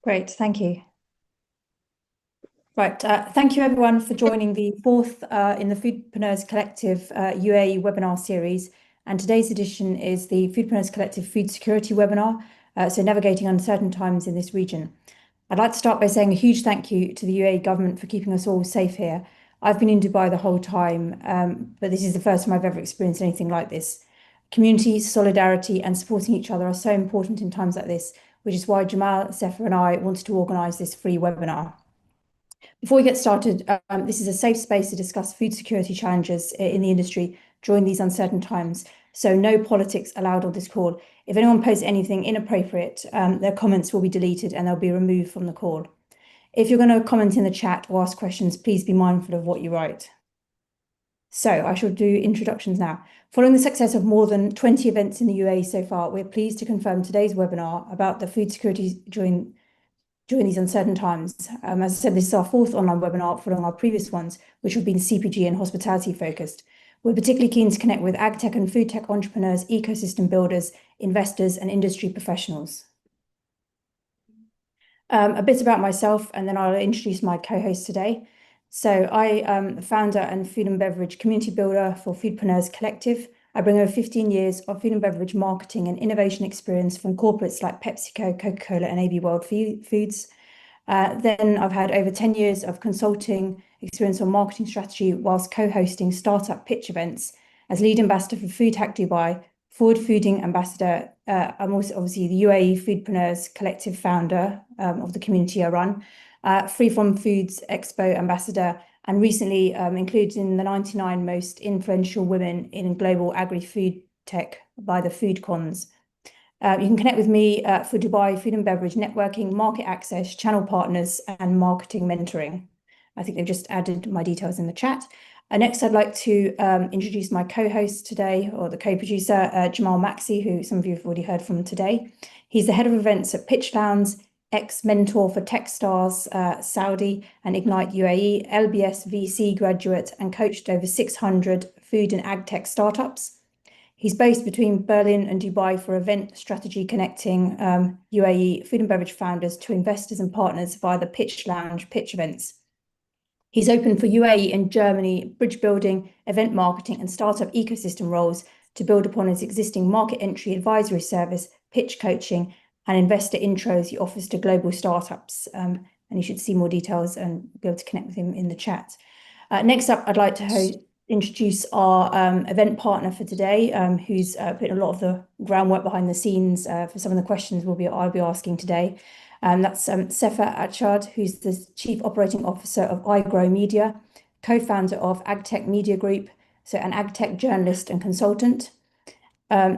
Great, thank you. Right, thank you everyone for joining the fourth in the Foodpreneurs Collective UAE webinar series. And today's edition is the Foodpreneurs Collective Food Security Webinar, so navigating uncertain times in this region. I'd like to start by saying a huge thank you to the UAE government for keeping us all safe here. I've been in Dubai the whole time, but this is the first time I've ever experienced anything like this. Community, solidarity, and supporting each other are so important in times like this, which is why Jamal, Sepehr, and I wanted to organise this free webinar. Before we get started, this is a safe space to discuss food security challenges in the industry during these uncertain times. So no politics allowed on this call. If anyone posts anything inappropriate, their comments will be deleted and they'll be removed from the call. If you're going to comment in the chat or ask questions, please be mindful of what you write. So I shall do introductions now. Following the success of more than 20 events in the UAE so far, we're pleased to confirm today's webinar about the food security during these uncertain times. As I said, this is our fourth online webinar following our previous ones, which have been CPG and hospitality focused. We're particularly keen to connect with AgTech and food tech entrepreneurs, ecosystem builders, investors, and industry professionals. A bit about myself, and then I'll introduce my co-host today. So I am the founder and food and beverage community builder for Foodpreneurs Collective. I bring over 15 years of food and beverage marketing and innovation experience from corporates like PepsiCo, Coca-Cola, and AB World Foods. Then I've had over 10 years of consulting experience on marketing strategy whilst co-hosting startup pitch events as lead ambassador for Food Hack Dubai, Forward Fooding Ambassador. I'm also obviously the UAE Foodpreneurs Collective founder of the community I run, Free From Foods Expo Ambassador, and recently included in the 99 most influential women in global agri-food tech by the Food Cons. You can connect with me for Dubai food and beverage networking, market access, channel partners, and marketing mentoring. I think they've just added my details in the chat. Next, I'd like to introduce my co-host today, or the co-producer, Jamal Maxi, who some of you have already heard from today. He's the head of events at Pitch Lounge, ex-mentor for Techstars Saudi and Ignite UAE, LBS VC graduate, and coached over 600 food and ag-tech startups. He's based between Berlin and Dubai for event strategy, connecting UAE food and beverage founders to investors and partners via the Pitch Lounge pitch events. He's open for UAE and Germany bridge building, event marketing, and startup ecosystem roles to build upon his existing market entry advisory service, pitch coaching, and investor intros he offers to global startups. And you should see more details and be able to connect with him in the chat. Next up, I'd like to introduce our event partner for today, who's putting a lot of the groundwork behind the scenes for some of the questions I'll be asking today. That's Sepehr Archad, who's the Chief Operating Officer of iGrow Media, co-founder of AgTech Media Group, so an AgTech journalist and consultant.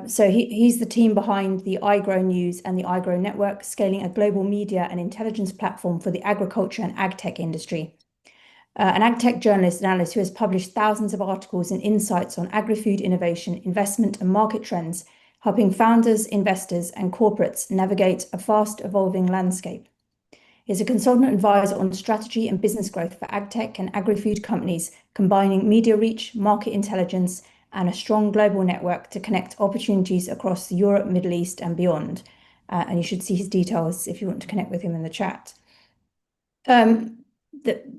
So he's the team behind the iGrow News and the iGrow Network, scaling a global media and intelligence platform for the agriculture and AgTech industry. An AgTech journalist and analyst who has published thousands of articles and insights on agri-food innovation, investment, and market trends, helping founders, investors, and corporates navigate a fast-evolving landscape. He's a consultant advisor on strategy and business growth for AgTech and agri-food companies, combining media reach, market intelligence, and a strong global network to connect opportunities across Europe, Middle East, and beyond. And you should see his details if you want to connect with him in the chat.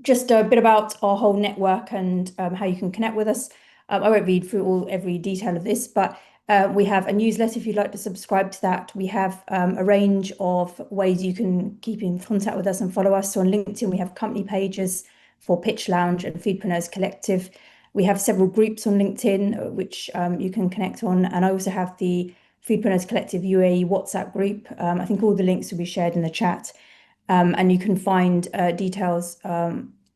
Just a bit about our whole network and how you can connect with us. I won't read through every detail of this, but we have a newsletter if you'd like to subscribe to that. We have a range of ways you can keep in contact with us and follow us. So on LinkedIn, we have company pages for Pitch Lounge and Foodpreneurs Collective. We have several groups on LinkedIn, which you can connect on. And I also have the Foodpreneurs Collective UAE WhatsApp group. I think all the links will be shared in the chat. And you can find details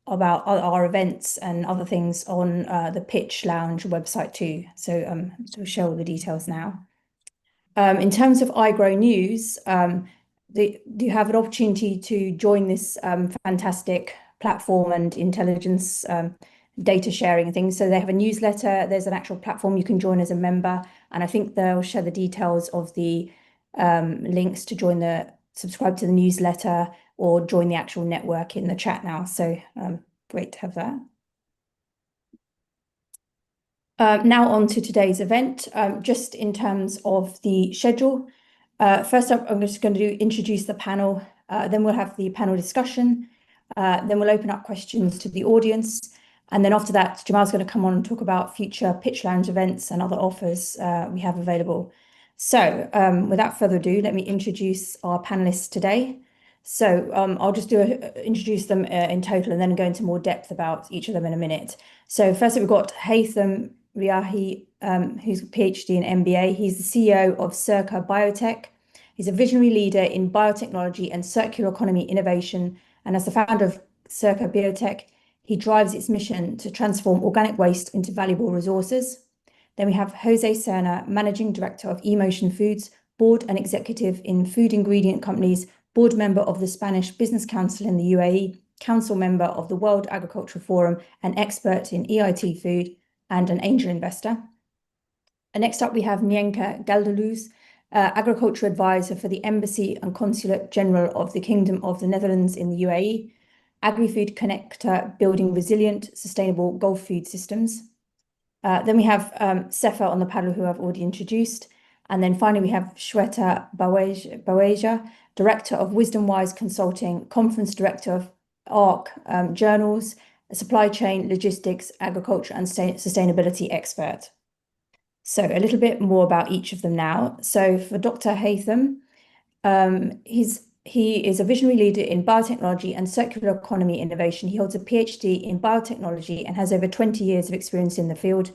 about our events and other things on the Pitch Lounge website too. So we'll share all the details now. In terms of iGrow News, you have an opportunity to join this fantastic platform and intelligence data sharing and things. So they have a newsletter. There's an actual platform you can join as a member. And I think they'll share the details of the links to subscribe to the newsletter or join the actual network in the chat now. So great to have that. Now on to today's event, just in terms of the schedule. First up, I'm just going to introduce the panel. Then we'll have the panel discussion. Then we'll open up questions to the audience. And then after that, Jamal's going to come on and talk about future Pitch Lounge events and other offers we have available. So without further ado, let me introduce our panelists today. So I'll just introduce them in total and then go into more depth about each of them in a minute. So first we've got Haytham Riahi, who's a PhD and MBA. He's the CEO of Sepehr Biotech. He's a visionary leader in biotechnology and circular economy innovation. And as the founder of Sepehr Biotech, he drives its mission to transform organic waste into valuable resources. Then we have Jose Serna, Managing Director of Emotion Foods, Board and Executive in Food Ingredient Companies, Board Member of the Spanish Business Council in the UAE, Council Member of the World Agricultural Forum, an expert in EIT food, and an angel investor. And next up, we have Nienke Gelderloos, Agriculture Advisor for the Embassy and Consulate General of the Kingdom of the Netherlands in the UAE, AgriFood Connector, building resilient, sustainable Gulf food systems. Then we have Sepehr on the panel, who I've already introduced. And then finally, we have Shweta Baweja, Director of Wisdom Wise Consulting, Conference Director of ARC Journals, Supply Chain, Logistics, Agriculture and Sustainability Expert. So a little bit more about each of them now. So for Dr. Haytham, he is a visionary leader in biotechnology and circular economy innovation. He holds a PhD in biotechnology and has over 20 years of experience in the field.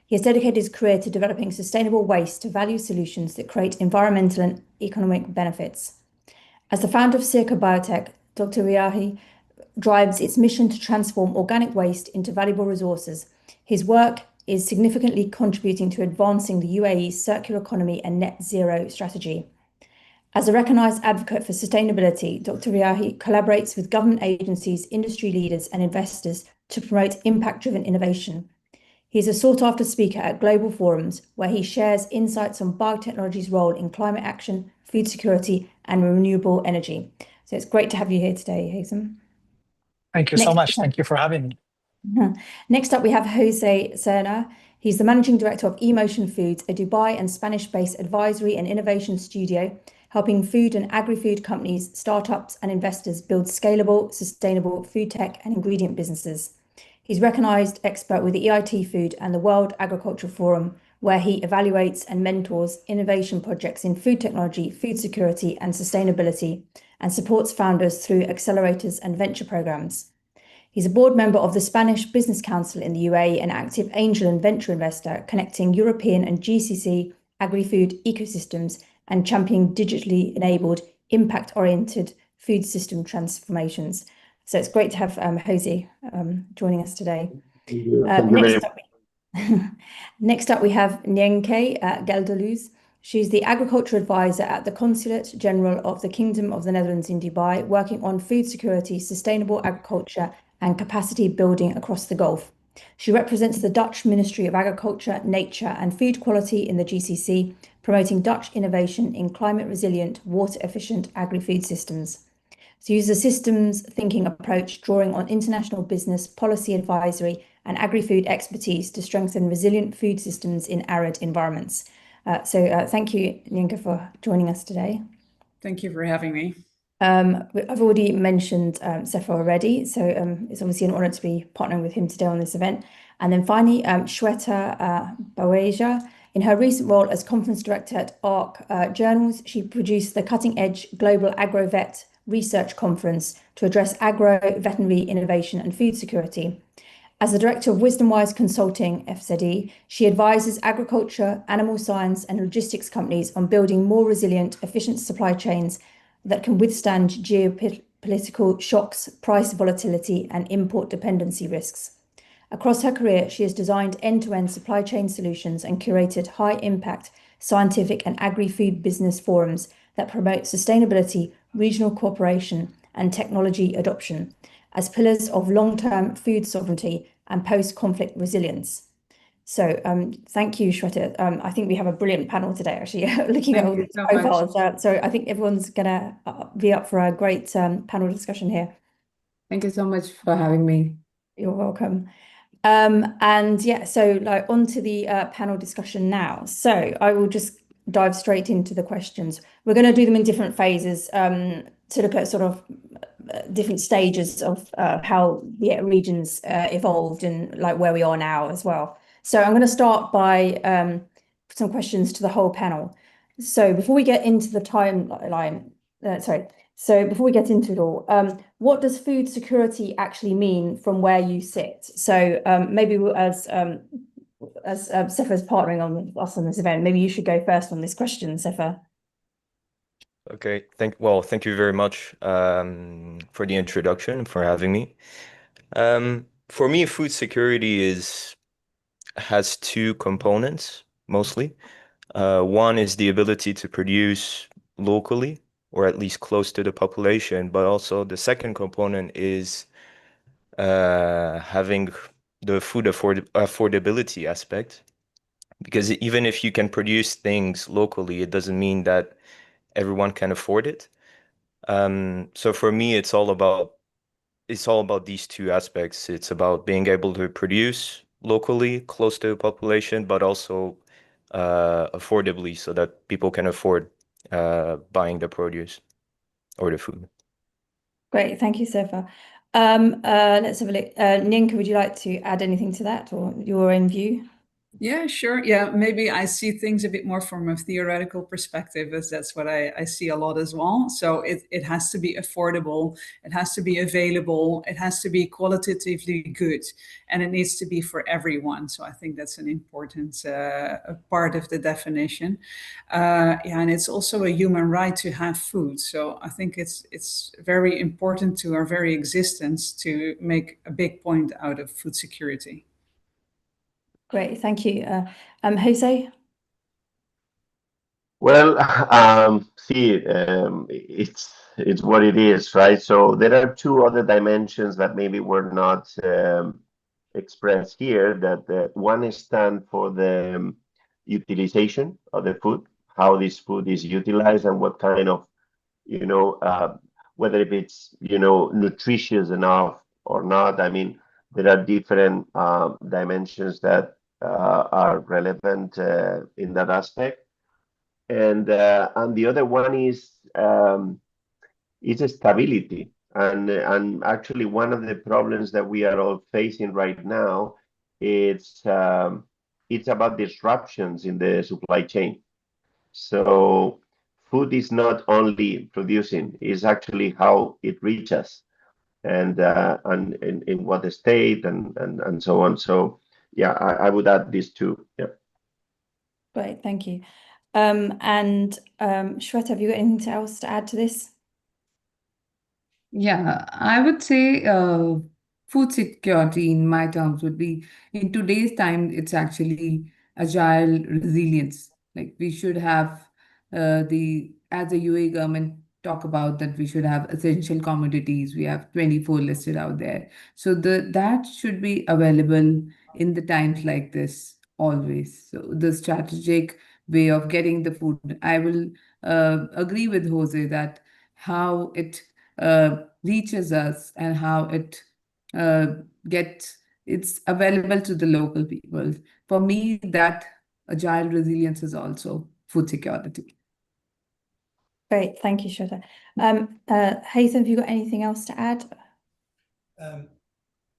He has dedicated his career to developing sustainable waste to value solutions that create environmental and economic benefits. As the founder of Sepehr Biotech, Dr. Riahi drives its mission to transform organic waste into valuable resources. His work is significantly contributing to advancing the UAE's circular economy and net zero strategy. As a recognised advocate for sustainability, Dr. Riahi collaborates with government agencies, industry leaders and investors to promote impact-driven innovation. He is a sought-after speaker at global forums where he shares insights on biotechnology's role in climate action, food security and renewable energy. So it's great to have you here today, Haytham. Thank you so much. Thank you for having me. Next up, we have Jose Serna. He's the Managing Director of Emotion Foods, a Dubai and Spanish-based advisory and innovation studio, helping food and agri-food companies, startups and investors build scalable, sustainable food tech and ingredient businesses. He's recognised expert with the EIT Food and the World Agricultural Forum, where he evaluates and mentors innovation projects in food technology, food security and sustainability, and supports founders through accelerators and venture programs. He's a board member of the Spanish Business Council in the UAE, an active angel and venture investor, connecting European and GCC agri-food ecosystems and championing digitally enabled, impact-oriented food system transformations. So it's great to have Jose joining us today. Next up, we have Nienke Gelderloos. She's the Agriculture Advisor at the Consulate General of the Kingdom of the Netherlands in Dubai, working on food security, sustainable agriculture and capacity building across the Gulf. She represents the Dutch Ministry of Agriculture, Nature and Food Quality in the GCC, promoting Dutch innovation in climate resilient, water efficient agri-food systems. She uses a systems thinking approach, drawing on international business, policy advisory and agri-food expertise to strengthen resilient food systems in arid environments. So thank you, Nienke, for joining us today. Thank you for having me. I've already mentioned Sepehr already, so it's obviously an honor to be partnering with him today on this event. And then finally, Shweta Baweja. In her recent role as conference director at ARC Journals, she produced the cutting-edge Global Agro-Vet Research Conference to address agro-veterinary innovation and food security. As the director of Wisdom Wise Consulting, FZE, she advises agriculture, animal science and logistics companies on building more resilient, efficient supply chains that can withstand geopolitical shocks, price volatility and import dependency risks. Across her career, she has designed end-to-end supply chain solutions and curated high-impact scientific and agri-food business forums that promote sustainability, regional cooperation and technology adoption as pillars of long-term food sovereignty and post-conflict resilience. So thank you, Shweta. I think we have a brilliant panel today, actually, looking at all these profiles. So I think everyone's going to be up for a great panel discussion here. Thank you so much for having me. You're welcome. And yeah, so like onto the panel discussion now. So I will just dive straight into the questions. We're going to do them in different phases. to look at sort of different stages of how the regions evolved and like where we are now as well. So I'm going to start by some questions to the whole panel. So before we get into the timeline, so before we get into it all, what does food security actually mean from where you sit? So maybe as Sepehr's partnering on us on this event, maybe you should go first on this question, Sepehr. Okay, thank you very much for the introduction, for having me. For me, food security has two components mostly. One is the ability to produce locally, or at least close to the population, but also the second component is having the food affordability aspect. Because even if you can produce things locally, it doesn't mean that everyone can afford it. So for me, it's all about these two aspects. It's about being able to produce locally, close to the population, but also affordably, so that people can afford buying the produce or the food. Great, thank you, Sepehr. Let's have a look. Ninka, would you like to add anything to that or your own view? Yeah, sure. Yeah, maybe I see things a bit more from a theoretical perspective, as that's what I see a lot as well. So it has to be affordable, it has to be available, it has to be qualitatively good, and it needs to be for everyone. So I think that's an important part of the definition. Yeah, and it's also a human right to have food. So I think it's very important to our very existence to make a big point out of food security. Great, thank you. Jose? Well, it's what it is, right? So there are two other dimensions that maybe were not expressed here. That one is stand for the utilization of the food, how this food is utilized, and what kind of, whether if it's nutritious enough or not. I mean, there are different dimensions that are relevant in that aspect. And the other one is stability, and actually one of the problems that we are all facing right now, it's about disruptions in the supply chain. So food is not only producing; it's actually how it reaches, and in what state, and so on. So yeah, I would add these two. Yeah. Great, thank you. And Shweta, have you got anything else to add to this? Yeah, I would say food security in my terms would be, in today's time, it's actually agile resilience. Like we should have as the UAE government talk about that we should have essential commodities. We have 24 listed out there. So that should be available in the times like this always. So the strategic way of getting the food. I will agree with Jose that how it reaches us and how it it's available to the local people. For me, that agile resilience is also food security. Great, thank you, Shweta. Haitham, have you got anything else to add?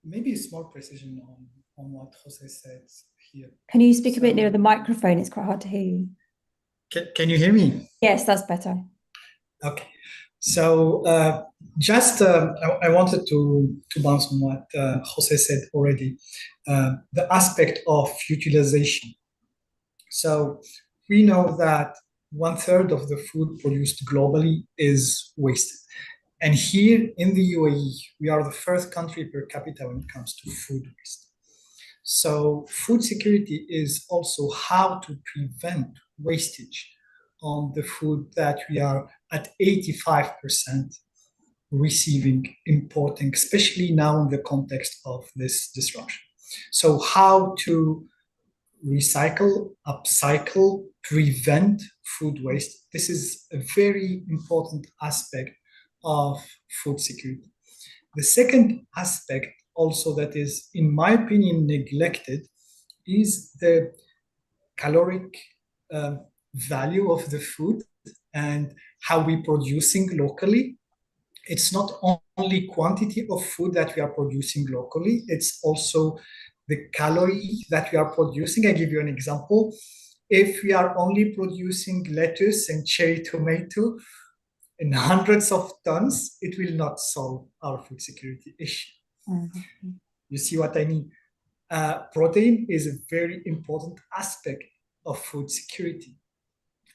Maybe a small precision on what Jose said here. Can you speak a bit nearer the microphone? It's quite hard to hear you. Can you hear me? Yes, that's better. Okay. So I wanted to bounce on what Jose said already, the aspect of utilization. So we know that 1/3 of the food produced globally is wasted. And here in the UAE, we are the first country per capita when it comes to food waste. So food security is also how to prevent wastage on the food that we are at 85% receiving, importing, especially now in the context of this disruption. So how to recycle, upcycle, prevent food waste. This is a very important aspect of food security. The second aspect also that is, in my opinion, neglected is the caloric value of the food and how we're producing locally it's not only quantity of food that we are producing locally, it's also the calorie that we are producing. I give you an example. If we are only producing lettuce and cherry tomato in hundreds of tons, it will not solve our food security issue. You see what I mean? Protein is a very important aspect of food security.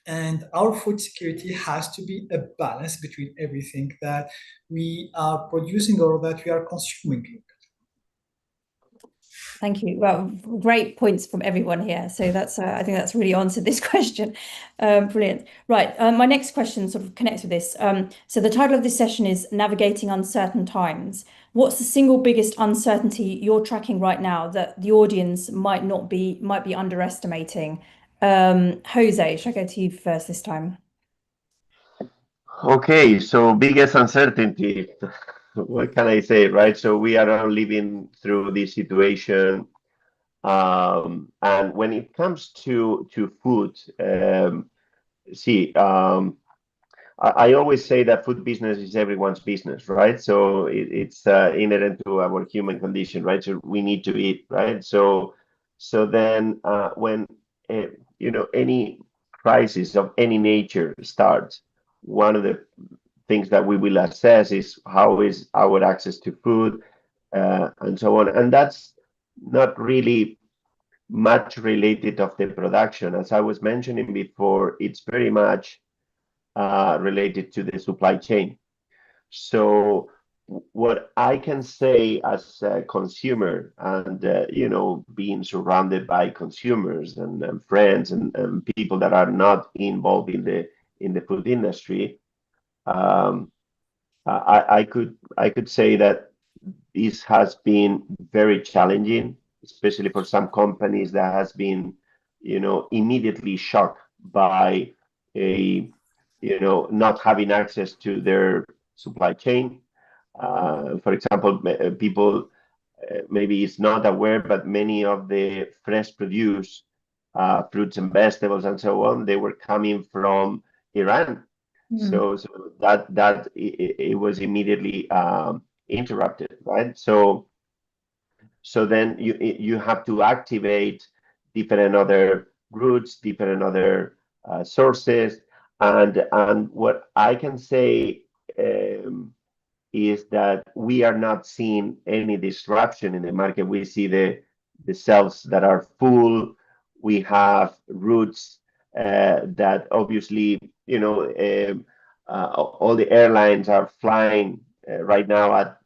And our food security has to be a balance between everything that we are producing or that we are consuming. Thank you. Well, great points from everyone here. So that's, I think that's really answered this question. Brilliant. Right. My next question sort of connects with this. So the title of this session is Navigating Uncertain Times. What's the single biggest uncertainty you're tracking right now that the audience might be underestimating? Jose, should I go to you first this time? Okay, so biggest uncertainty, what can I say, right? So we are all living through this situation. And when it comes to food, I always say that food business is everyone's business, right? So it's inherent to our human condition, right? So we need to eat, right? So then when any crisis of any nature starts, one of the things that we will assess is how is our access to food and so on. And that's not really much related of the production. As I was mentioning before, it's very much related to the supply chain. So what I can say as a consumer and, being surrounded by consumers and friends and people that are not involved in the food industry, I could say that this has been very challenging, especially for some companies that has been, immediately shocked by not having access to their supply chain. For example, people maybe is not aware, but many of the fresh produce, fruits and vegetables and so on, they were coming from Iran. So that it was immediately interrupted, right? So then you have to activate different other routes, different other sources, and what I can say is that we are not seeing any disruption in the market. We see the shelves that are full. We have routes that obviously, all the airlines are flying right now at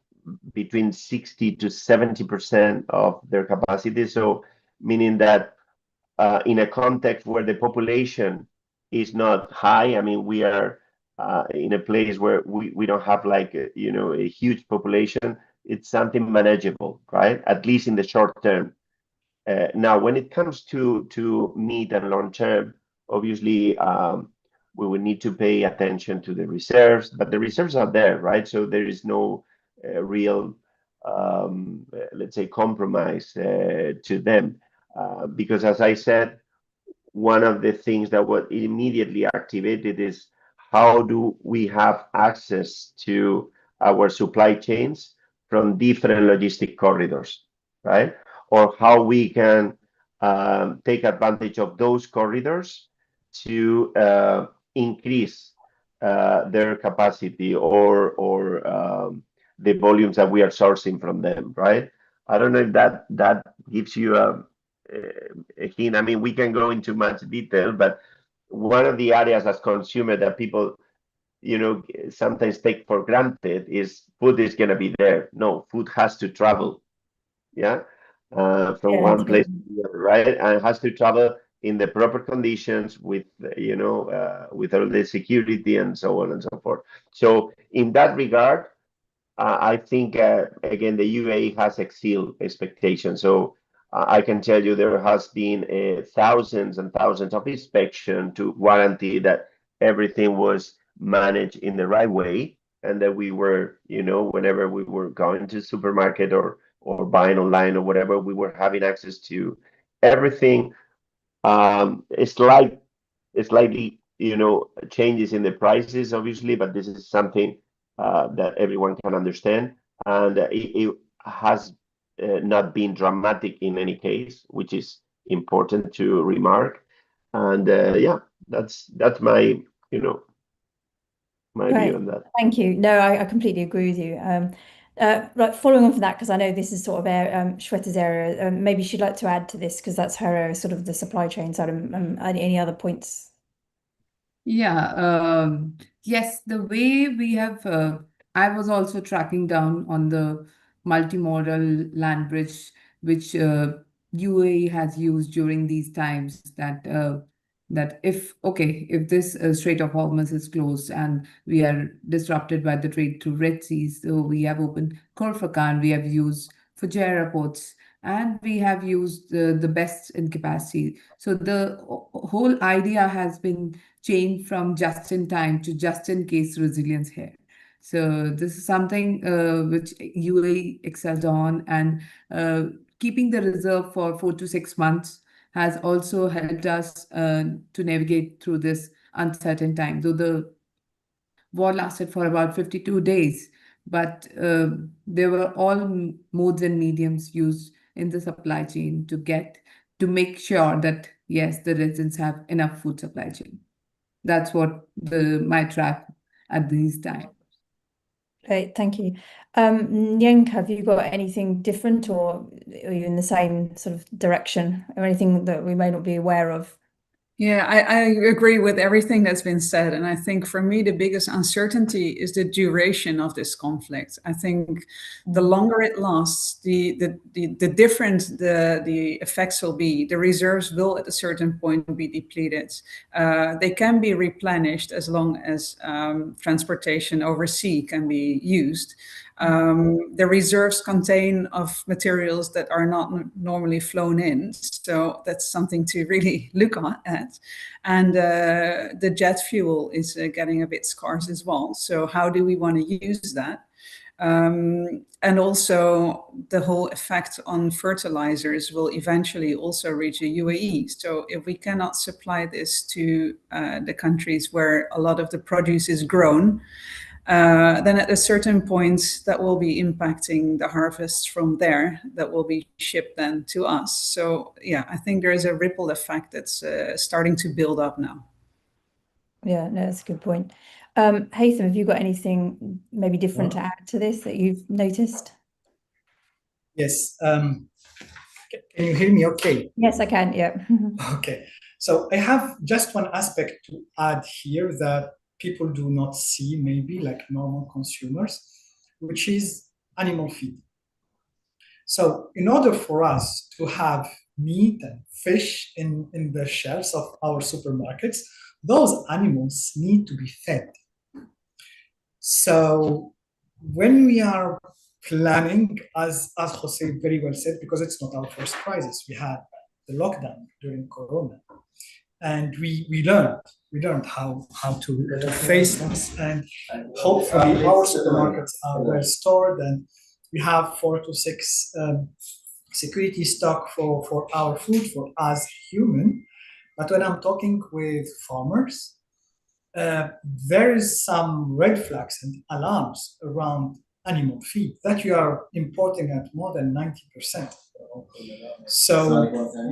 between 60 to 70% of their capacity. So meaning that in a context where the population is not high, I mean, we are in a place where we don't have like, a huge population. It's something manageable, right? At least in the short term. Now, when it comes to mid and long term, obviously, we will need to pay attention to the reserves, but the reserves are there, right? So there is no real, let's say, compromise to them. Because as I said, one of the things that was immediately activated is how do we have access to our supply chains from different logistic corridors, right? Or how we can take advantage of those corridors to increase their capacity or the volumes that we are sourcing from them, right? I don't know if that gives you a hint. I mean, we can go into much detail, but one of the areas as consumer that people, sometimes take for granted is food is going to be there. No, food has to travel. Yeah. From one place to the other, right? And it has to travel in the proper conditions with, with all the security and so on and so forth. So in that regard, I think, again, the UAE has exceeded expectations. So I can tell you there has been thousands and thousands of inspections to guarantee that everything was managed in the right way, and that we were, whenever we were going to supermarket or buying online or whatever, we were having access to everything. It's slightly, changes in the prices, obviously, but this is something that everyone can understand, and it has not been dramatic in any case, which is important to remark. And yeah, that's my my Great. view on that. Thank you. No, I completely agree with you. Like following on from that, because I know this is sort of Shweta's area, maybe she'd like to add to this because that's her area, sort of the supply chain side. Any other points? Yeah, yes, the way we have, I was also tracking down on the multimodal land bridge, which UAE has used during these times that if this Strait of Hormuz is closed and we are disrupted by the trade through Red Sea, so we have opened Khor-Fakkan, we have used Fujairah ports, and we have used the best in capacity. So the whole idea has been change from just in time to just in case resilience here. So this is something which UAE excelled on, and keeping the reserve for 4 to 6 months has also helped us to navigate through this uncertain time. Though the war lasted for about 52 days, but there were all modes and mediums used in the supply chain to make sure that yes, the residents have enough food supply chain. That's what my track at these times. Great, thank you. Nyenk, have you got anything different, or are you in the same sort of direction, or anything that we may not be aware of? Yeah, I agree with everything that's been said. And I think for me, the biggest uncertainty is the duration of this conflict. I think the longer it lasts, the different the effects will be. The reserves will at a certain point be depleted. They can be replenished as long as transportation over sea can be used. The reserves contain of materials that are not normally flown in. So that's something to really look at. And the jet fuel is getting a bit scarce as well. So how do we want to use that? And also the whole effect on fertilizers will eventually also reach the UAE. So if we cannot supply this to the countries where a lot of the produce is grown, then at a certain point that will be impacting the harvest from there that will be shipped then to us. So yeah, I think there is a ripple effect that's starting to build up now. Yeah, no, that's a good point. Haytham, have you got anything maybe different to add to this that you've noticed? Yes. Can you hear me okay? Yes, I can, yeah. Okay. So I have just one aspect to add here that people do not see, maybe like normal consumers, which is animal feed. So in order for us to have meat and fish in the shelves of our supermarkets, those animals need to be fed. So when we are planning, as Jose very well said, because it's not our first crisis, we had the lockdown during Corona, and we learned how to face this, and hopefully our supermarkets are well stored, and we have 4 to 6 security stock for our food for us human. But when I'm talking with farmers, there is some red flags and alarms around animal feed that you are importing at more than 90%. So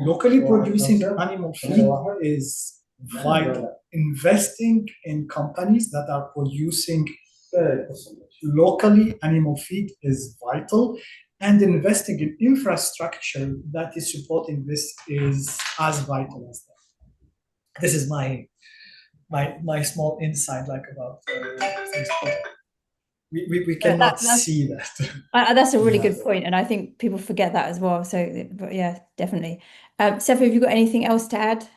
locally producing animal feed is vital. Investing in companies that are producing locally animal feed is vital, and investing in infrastructure that is supporting this is as vital as that. This is my small insight, like about things. We cannot see that. That's a really good point, and I think people forget that as well. So, but yeah, definitely. Sepehr, have you got anything else to add?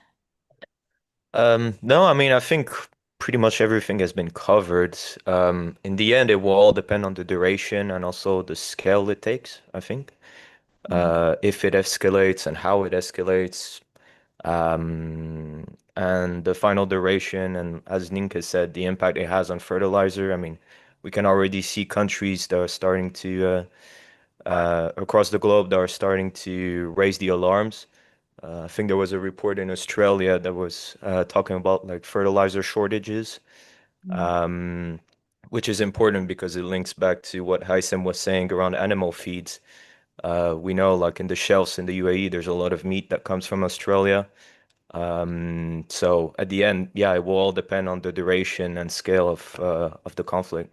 No, I mean, I think pretty much everything has been covered. In the end, it will all depend on the duration and also the scale it takes, I think. If it escalates and how it escalates, and the final duration, and as Ninka said, the impact it has on fertilizer. I mean, we can already see countries that are starting to, across the globe, that are starting to raise the alarms. I think there was a report in Australia that was talking about like fertilizer shortages, which is important because it links back to what Haitham was saying around animal feeds. We know, like in the shelves in the UAE, there's a lot of meat that comes from Australia. So at the end, yeah, it will all depend on the duration and scale of the conflict.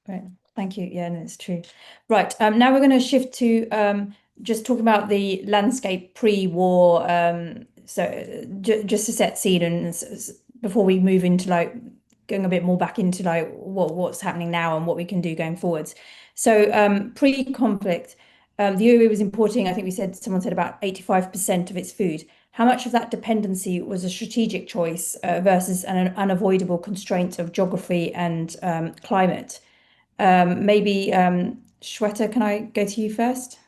Right. Thank you. Yeah, no, it's true. Right. Now we're going to shift to just talking about the landscape pre-war. So just to set scene and before we move into like going a bit more back into like what's happening now and what we can do going forwards. So pre-conflict, the UAE was importing, I think someone said about 85% of its food. How much of that dependency was a strategic choice versus an unavoidable constraint of geography and climate? Maybe Shweta, can I go to you first?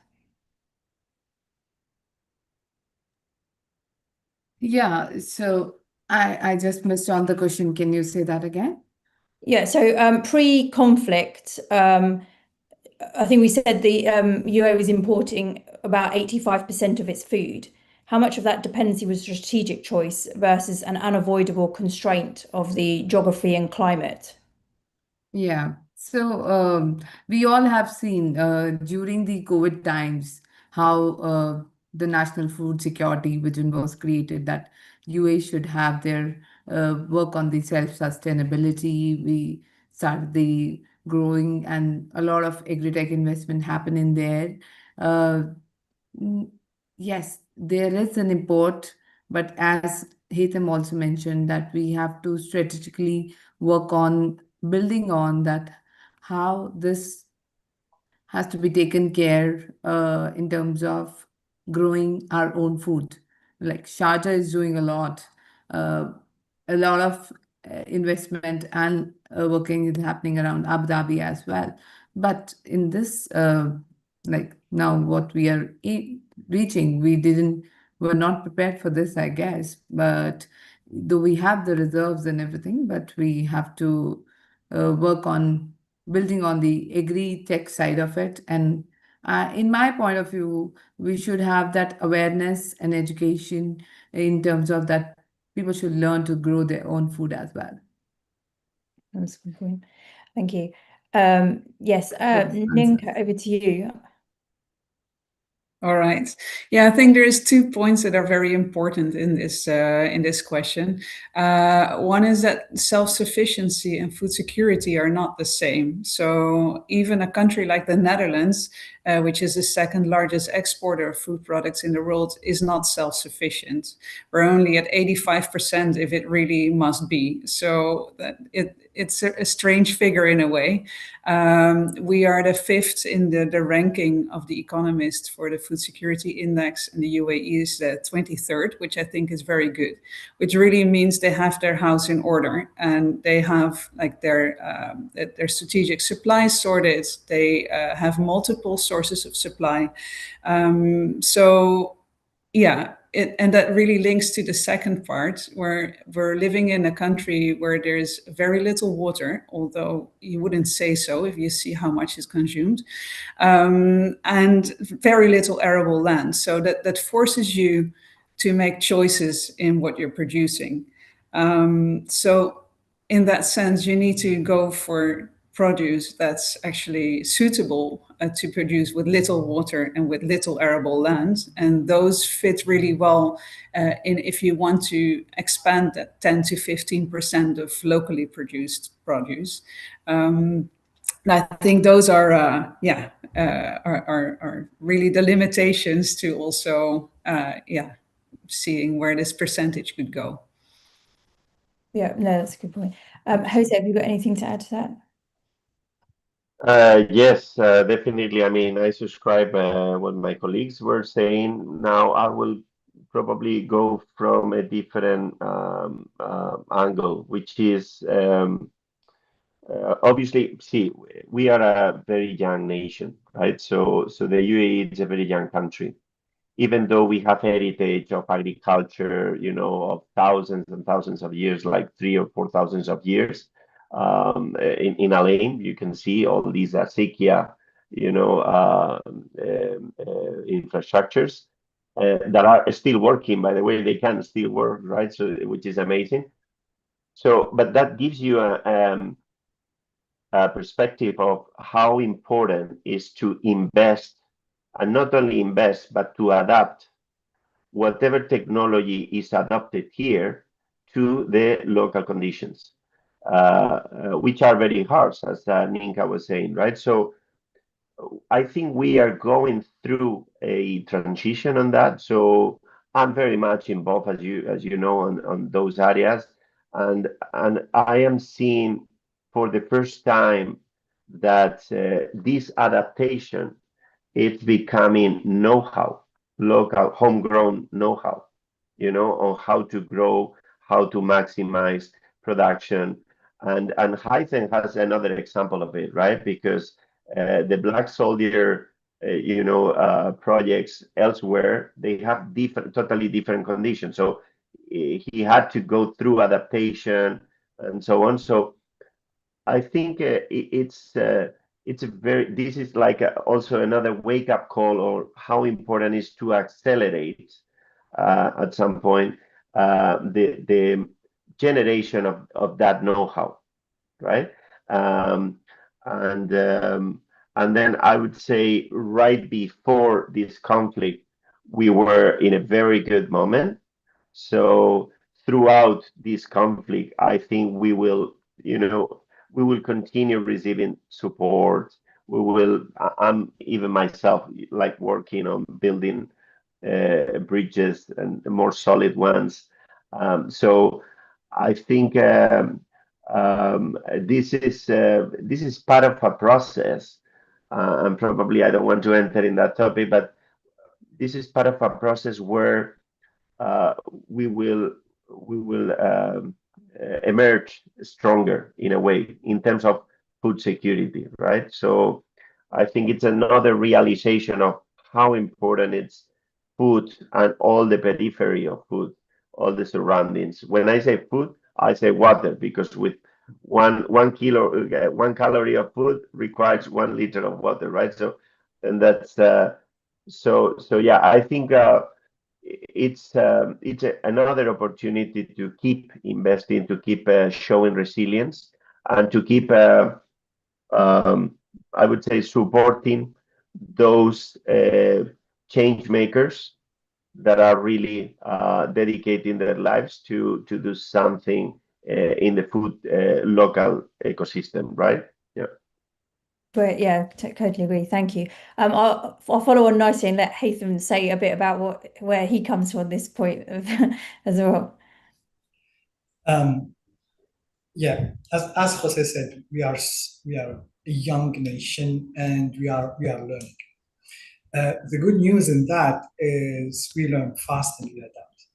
Yeah, so I just missed on the question. Can you say that again? Yeah, so pre-conflict, I think we said the UAE was importing about 85% of its food. How much of that dependency was strategic choice versus an unavoidable constraint of the geography and climate? Yeah. So we all have seen during the COVID times how the National Food Security Vision was created, that UAE should have their work on the self-sustainability. We started the growing and a lot of agri-tech investment happen in there. Uh, Mm, Yes, there is an import, but as Haitham also mentioned, that we have to strategically work on building on that, how this has to be taken care in terms of growing our own food. Like Sharjah is doing uh, a lot of investment and working is happening around Abu Dhabi as well. But in this, like now what we are reaching, we're not prepared for this, I guess. But though we have the reserves and everything, but we have to work on building on the agri-tech side of it. And in my point of view, we should have that awareness and education in terms of that people should learn to grow their own food as well. That's a good point. Thank you. Yes, That's Ninka, over to you. All right. Yeah, I think there's 2 points that are very important in this question. One is that self-sufficiency and food security are not the same. So even a country like the Netherlands, which is the second largest exporter of food products in the world, is not self-sufficient. We're only at 85% if it really must be. So that it's a strange figure in a way. We are the 5th in the ranking of the Economist for the Food Security Index, and the UAE is the 23rd, which I think is very good, which really means they have their house in order and they have like their strategic supplies sorted. They have multiple sources of supply. So yeah, and that really links to the second part, where we're living in a country where there's very little water, although you wouldn't say so if you see how much is consumed, and very little arable land. So that forces you to make choices in what you're producing. So in that sense, you need to go for produce that's actually suitable to produce with little water and with little arable land. And those fit really well in if you want to expand that 10 to 15% of locally produced produce. I think those are really the limitations to also seeing where this percentage could go. Yeah, no, that's a good point. Jose, have you got anything to add to that? Yes, definitely. I mean, I subscribe what my colleagues were saying. Now, I will probably go from a different angle, which is obviously, see, we are a very young nation, right? So the UAE is a very young country, even though we have heritage of agriculture, you know, of thousands and thousands of years, like 3,000 or 4,000 of years. In Al Ain, you can see all these acequia, you know, infrastructures that are still working. By the way, they can still work, right? So, which is amazing. So, but that gives you perspective of how important is to invest, and not only invest, but to adapt whatever technology is adopted here to the local conditions, which are very harsh, as Ninka was saying, right? So I think we are going through a transition on that. So I'm very much involved, as you know, on those areas, and I am seeing for the first time that this adaptation it's becoming know-how, local, homegrown know-how, you know, on how to grow, how to maximize production, and Hythen has another example of it, right? Because the Black Soldier, projects elsewhere, they have totally different conditions. So he had to go through adaptation and so on. So I think this is like also another wake-up call, or how important it is to accelerate at some point the generation of that know-how, right? And then I would say right before this conflict, we were in a very good moment. So throughout this conflict, I think we will continue receiving support. I'm even myself like working on building bridges and more solid ones. So I think this is part of a process, and probably I don't want to enter in that topic, but this is part of a process where we will emerge stronger in a way in terms of food security, right? So I think it's another realization of how important it's food and all the periphery of food, all the surroundings. When I say food, I say water, because with one calorie of food requires 1 liter of water, right? So, and that's so yeah, I think it's another opportunity to keep investing, to keep showing resilience, and to keep I would say supporting those change makers that are really dedicating their lives to do something in the food local ecosystem, right? Yeah. But yeah, totally agree. Thank you. I'll follow on nicely and let Haytham say a bit about where he comes from this point of, as well. Yeah, as Jose said, we are a young nation, and we are learning. The good news in that is we learn fast and we adapt.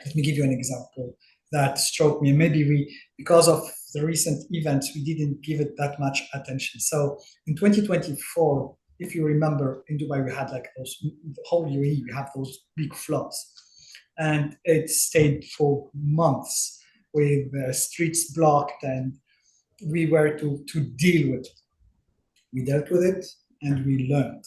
Let me give you an example that struck me. Maybe because of the recent events, we didn't give it that much attention. So in 2024, if you remember, in Dubai, we had like the whole UAE, we have those big floods, and it stayed for months with the streets blocked, and we were to deal with it. We dealt with it and we learned.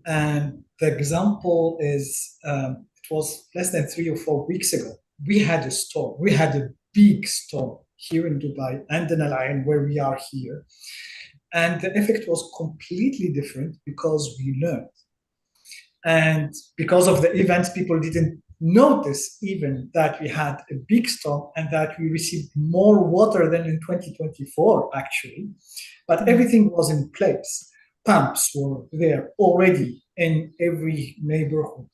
And the example is, it was less than 3 or 4 weeks ago. We had a storm. We had a big storm here in Dubai and in Al Ain, where we are here. And the effect was completely different because we learned. And because of the events, people didn't notice even that we had a big storm and that we received more water than in 2024, actually. But everything was in place. Pumps were there already in every neighborhood.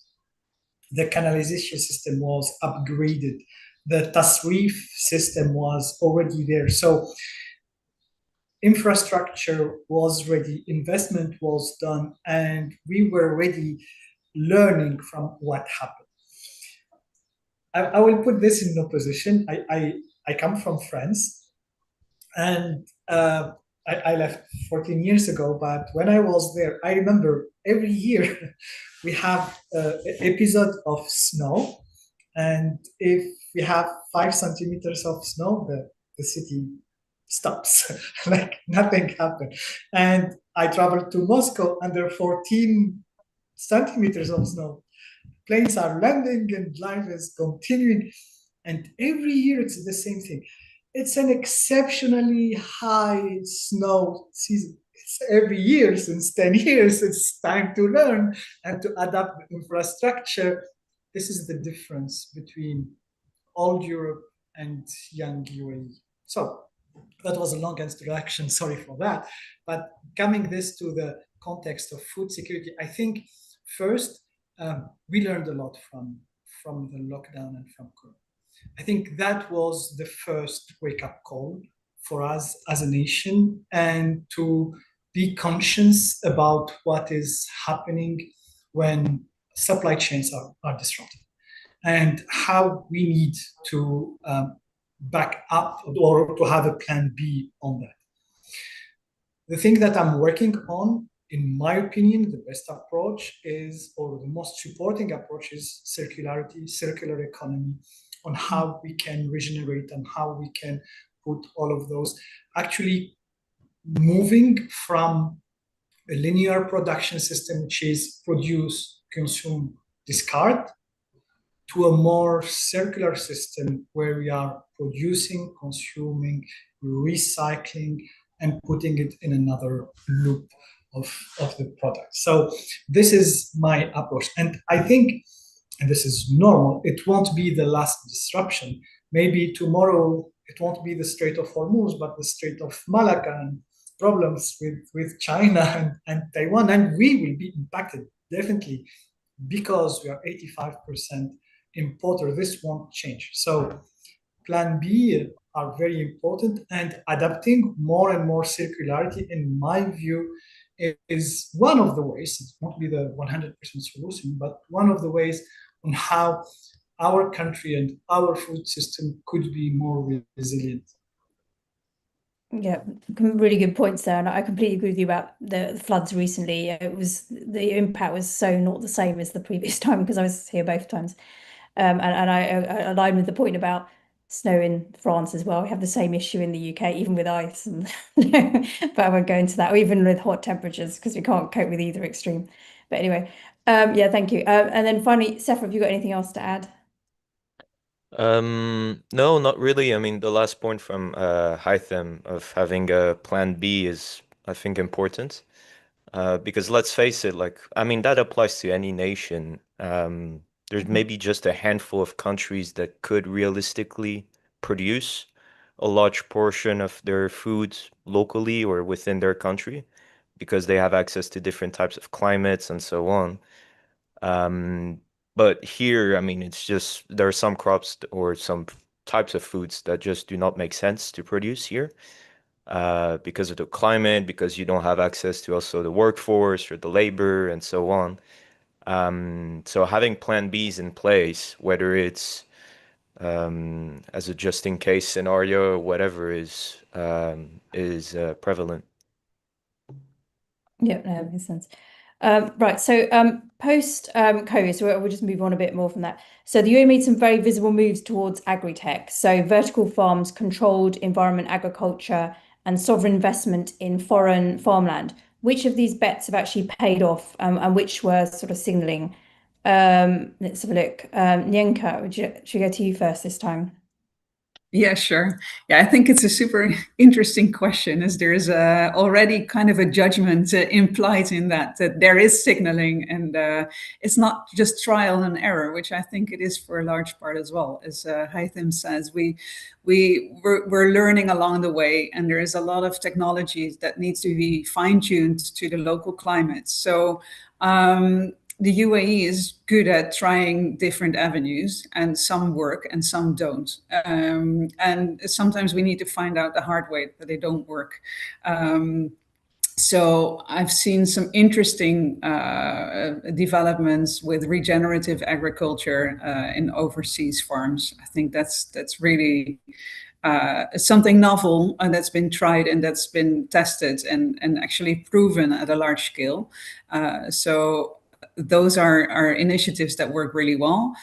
The canalization system was upgraded. The tasrif system was already there. So infrastructure was ready, investment was done, and we were already learning from what happened. I will put this in no position. I come from France, and I left 14 years ago, but when I was there, I remember every year we have an episode of snow, and if we have 5 centimeters of snow, the city stops, like nothing happened. And I traveled to Moscow under 14 centimeters of snow. Planes are landing and life is continuing. And every year it's the same thing. it's an exceptionally high snow season. It's every year since 10 years. It's time to learn and to adapt the infrastructure. This is the difference between old Europe and young UAE. So that was a long introduction, sorry for that. But coming this to the context of food security, I think first, we learned a lot from the lockdown and from Corona. I think that was the first wake-up call for us as a nation, and to be conscious about what is happening when supply chains are disrupted, and how we need to back up or to have a plan B on that. The thing that I'm working on, in my opinion, the best approach is, or the most supporting approach is circularity, circular economy, on how we can regenerate and how we can put all of those, actually moving from a linear production system, which is produce, consume, discard, to a more circular system where we are producing, consuming, recycling, and putting it in another loop of the product. So this is my approach. And I think, and this is normal, it won't be the last disruption. Maybe tomorrow it won't be the Strait of Hormuz, but the Strait of Malacca, and problems with China and Taiwan. And we will be impacted, definitely, because we are 85% importer. This won't change. So plan B are very important, and adapting more and more circularity, in my view, is one of the ways. It won't be the 100% solution, but one of the ways on how our country and our food system could be more resilient. Yeah, really good points there, and I completely agree with you about the floods recently. It was, the impact was so not the same as the previous time, because I was here both times, and I align with the point about snow in France as well. We have the same issue in the UK, even with ice, and but I won't go into that, or even with hot temperatures, because we can't cope with either extreme. But anyway, yeah, thank you. And then finally, Sepehr, have you got anything else to add? No, not really. I mean, the last point from Hytham of having a plan B is, I think, important. Because let's face it, like, I mean, that applies to any nation. There's maybe just a handful of countries that could realistically produce a large portion of their food locally or within their country, because they have access to different types of climates and so on. But here, I mean, it's just, there are some crops or some types of foods that just do not make sense to produce here, because of the climate, because you don't have access to also the workforce or the labor and so on. So having plan Bs in place, whether it's as a just in case scenario or whatever, is prevalent. Yeah, no, that makes sense. Right, so post COVID, so we'll just move on a bit more from that. So the UAE made some very visible moves towards agri-tech. So vertical farms, controlled environment agriculture, and sovereign investment in foreign farmland. Which of these bets have actually paid off, and which were sort of signaling? Let's have a look. Nyenka, should we go to you first this time? Yeah, sure. Yeah, I think it's a super interesting question, as there is already kind of a judgment implied in that there is signaling, and it's not just trial and error, which I think it is for a large part as well. As Hytham says, we're learning along the way, and there is a lot of technologies that needs to be fine-tuned to the local climate. So the UAE is good at trying different avenues, and some work and some don't. And sometimes we need to find out the hard way that they don't work. So I've seen some interesting developments with regenerative agriculture in overseas farms. I think that's really something novel, and that's been tried and that's been tested and actually proven at a large scale. So those are initiatives that work really well.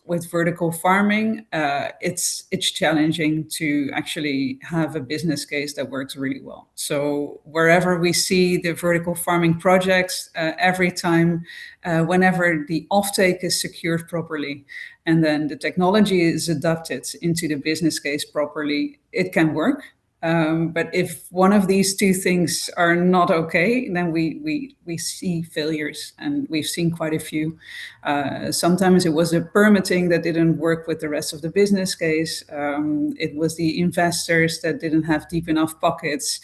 With vertical farming, it's challenging to actually have a business case that works really well. So wherever we see the vertical farming projects, every time, whenever the offtake is secured properly, and then the technology is adapted into the business case properly, it can work. But if one of these two things are not okay, then we see failures, and we've seen quite a few. Sometimes it was a permitting that didn't work with the rest of the business case. It was the investors that didn't have deep enough pockets.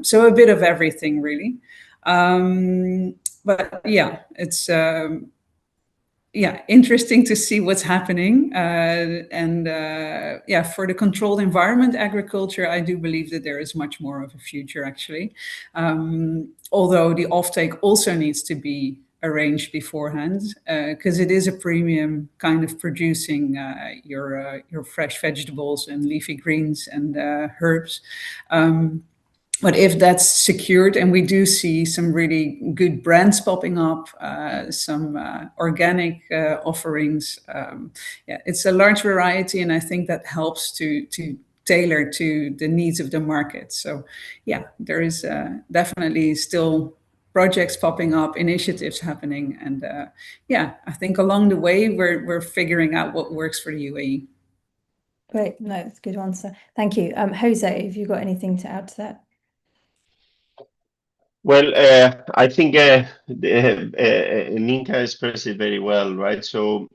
So a bit of everything, really. But yeah, it's interesting to see what's happening. For the controlled environment agriculture, I do believe that there is much more of a future, actually. Although the offtake also needs to be arranged beforehand, because it is a premium kind of producing your fresh vegetables and leafy greens and herbs. But if that's secured, and we do see some really good brands popping up, some organic offerings, it's a large variety, and I think that helps to tailor to the needs of the market. So yeah, there is definitely still projects popping up, initiatives happening, and I think along the way we're figuring out what works for the UAE. Great, no, it's a good answer. Thank you. Jose, have you got anything to add to that? Well, I think Ninka expressed it very well, right? So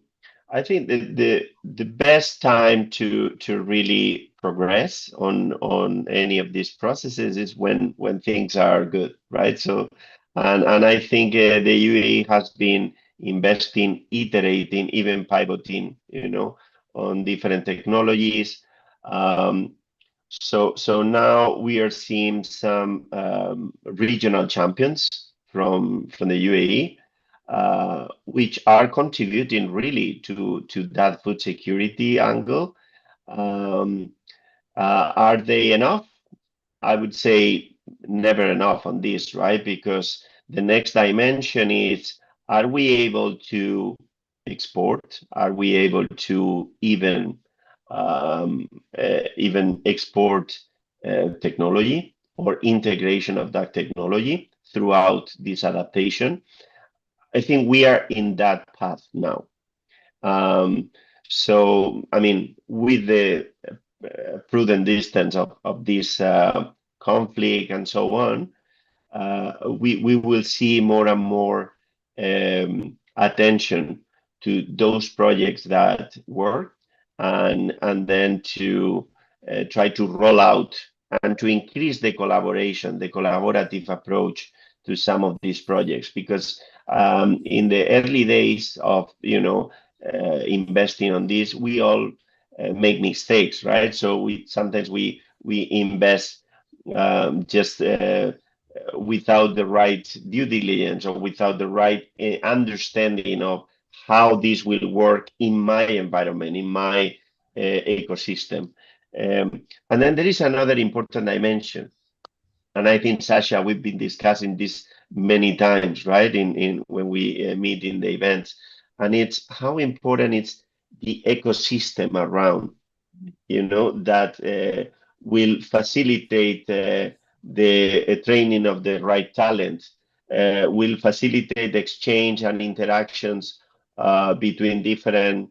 I think the best time to really progress on any of these processes is when things are good, right? So and I think the UAE has been investing, iterating, even pivoting, on different technologies. So now we are seeing some regional champions from the UAE, which are contributing really to that food security angle. Are they enough? I would say never enough on this, right? Because the next dimension is, are we able to export? Are we able to even export technology or integration of that technology throughout this adaptation? I think we are in that path now. So, I mean, with the prudent distance of this conflict and so on, we will see more and more attention to those projects that work, and then to try to roll out and to increase the collaboration, the collaborative approach to some of these projects. Because in the early days of investing on this, we all make mistakes, right? So sometimes we invest just without the right due diligence, or without the right understanding of how this will work in my environment, in my ecosystem. And then there is another important dimension, and I think, Sasha, we've been discussing this many times, right? In when we meet in the events, and it's how important it's the ecosystem around, that will facilitate the training of the right talent, will facilitate exchange and interactions between different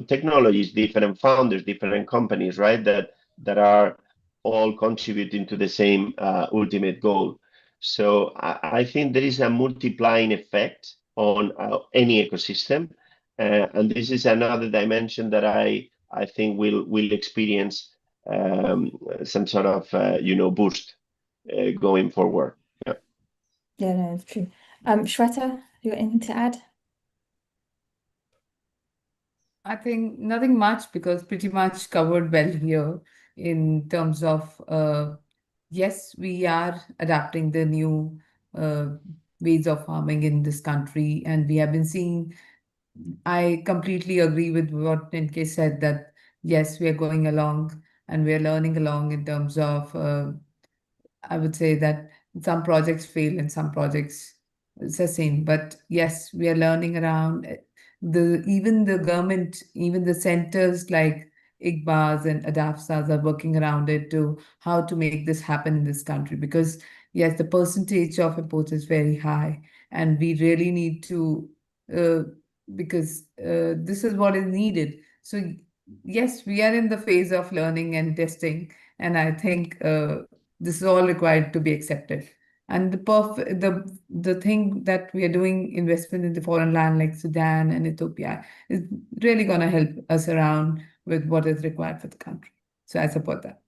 technologies, different founders, different companies, right? That are all contributing to the same ultimate goal. So I think there is a multiplying effect on any ecosystem, and this is another dimension that I think will experience some sort of boost going forward. Yeah, no, it's true. Shweta, you got anything to add? I think nothing much, because pretty much covered well here in terms of yes, we are adapting the new ways of farming in this country, and we have been seeing. I completely agree with what Ninke said, that yes, we are going along and we are learning along in terms of, I would say that some projects fail and some projects sustain. But yes, we are learning around. even the government, even the centers like IGBAs and ADAFSAs are working around it to how to make this happen in this country. Because yes, the percentage of imports is very high, and we really need to, uh, because this is what is needed. So yes, we are in the phase of learning and testing, and I think this is all required to be accepted. And the thing that we are doing, investment in the foreign land like Sudan and Ethiopia, is really going to help us around with what is required for the country. So I support that.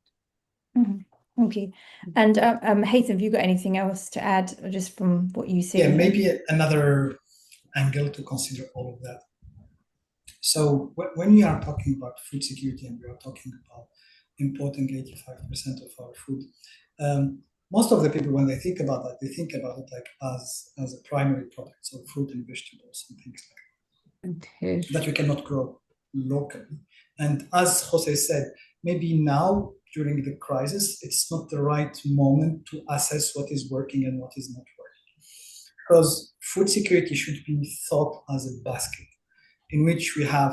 Thank you. And Haytham, have you got anything else to add, just from what you see? Yeah, maybe another angle to consider all of that. So when we are talking about food security and we are talking about importing 85% of our food, most of the people, when they think about that, they think about it like as a primary product, so fruit and vegetables and things like that we cannot grow locally. And as Jose said, maybe now during the crisis, it's not the right moment to assess what is working and what is not working. Because food security should be thought as a basket in which we have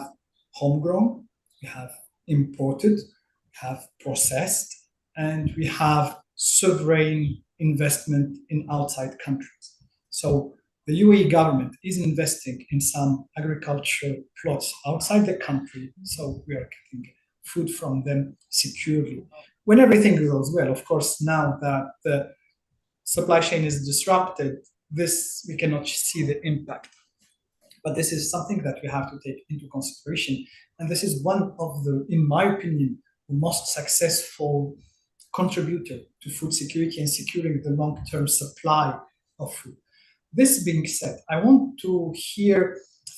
homegrown, we have imported, we have processed, and we have sovereign investment in outside countries. So the UAE government is investing in some agriculture plots outside the country, so we are getting food from them securely. When everything goes well, of course, now that the supply chain is disrupted, we cannot see the impact. But this is something that we have to take into consideration. And this is one of the, in my opinion, the most successful contributor to food security and securing the long-term supply of food. This being said, I want to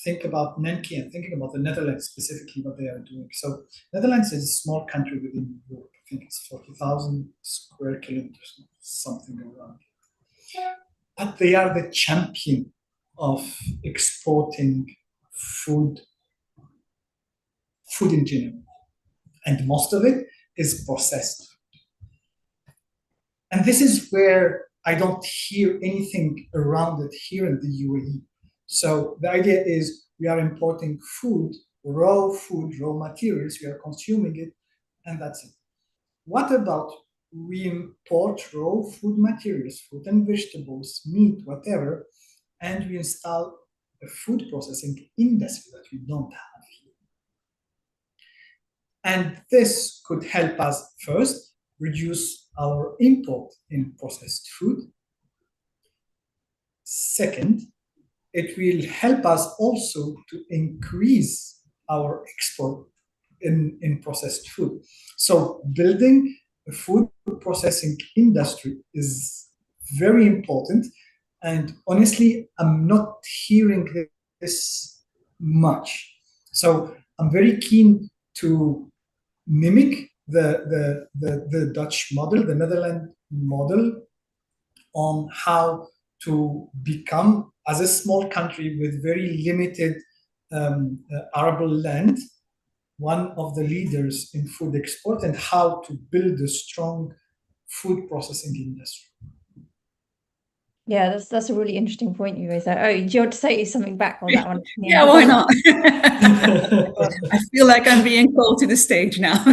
think about Nenki and thinking about the Netherlands specifically, what they are doing. So Netherlands is a small country within Europe. I think it's 40,000 square kilometers, something around it. But they are the champion of exporting food in general. And most of it is processed. And this is where I don't hear anything around it here in the UAE. So the idea is we are importing food, raw materials, we are consuming it, and that's it. What about we import raw food materials, fruit and vegetables, meat, whatever, and we install a food processing industry that we don't have here? And this could help us first reduce our import in processed food. Second, it will help us also to increase our export in processed food. So building a food processing industry is very important. And honestly, I'm not hearing this much. So I'm very keen to mimic the Dutch model, the Netherlands model, on how to become, as a small country with very limited arable land, one of the leaders in food export, and how to build a strong food processing industry. Yeah, that's a really interesting point you raised there. Oh, do you want to say something back on that one? Yeah, why not? I feel like I'm being called to the stage now.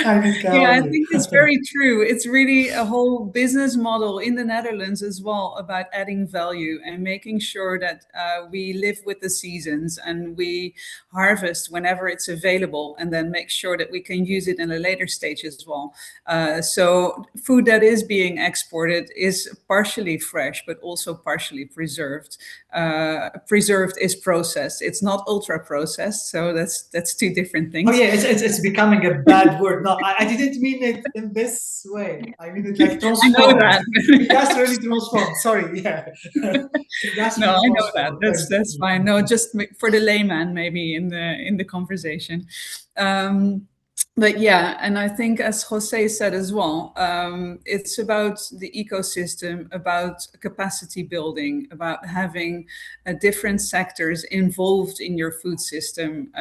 Yeah, I think it's very true. It's really a whole business model in the Netherlands as well about adding value and making sure that we live with the seasons and we harvest whenever it's available, and then make sure that we can use it in a later stage as well. So food that is being exported is partially fresh, but also partially preserved. Preserved is processed. It's not ultra processed, so that's two different things. Oh yeah, it's becoming a bad word. No, I didn't mean it in this way. I mean it like transformed. I know that. That's really transformed. Sorry, yeah. No, I know that. That's fine. No, just for the layman, maybe in the conversation. But yeah, and I think, as Jose said as well, it's about the ecosystem, about capacity building, about having different sectors involved in your food system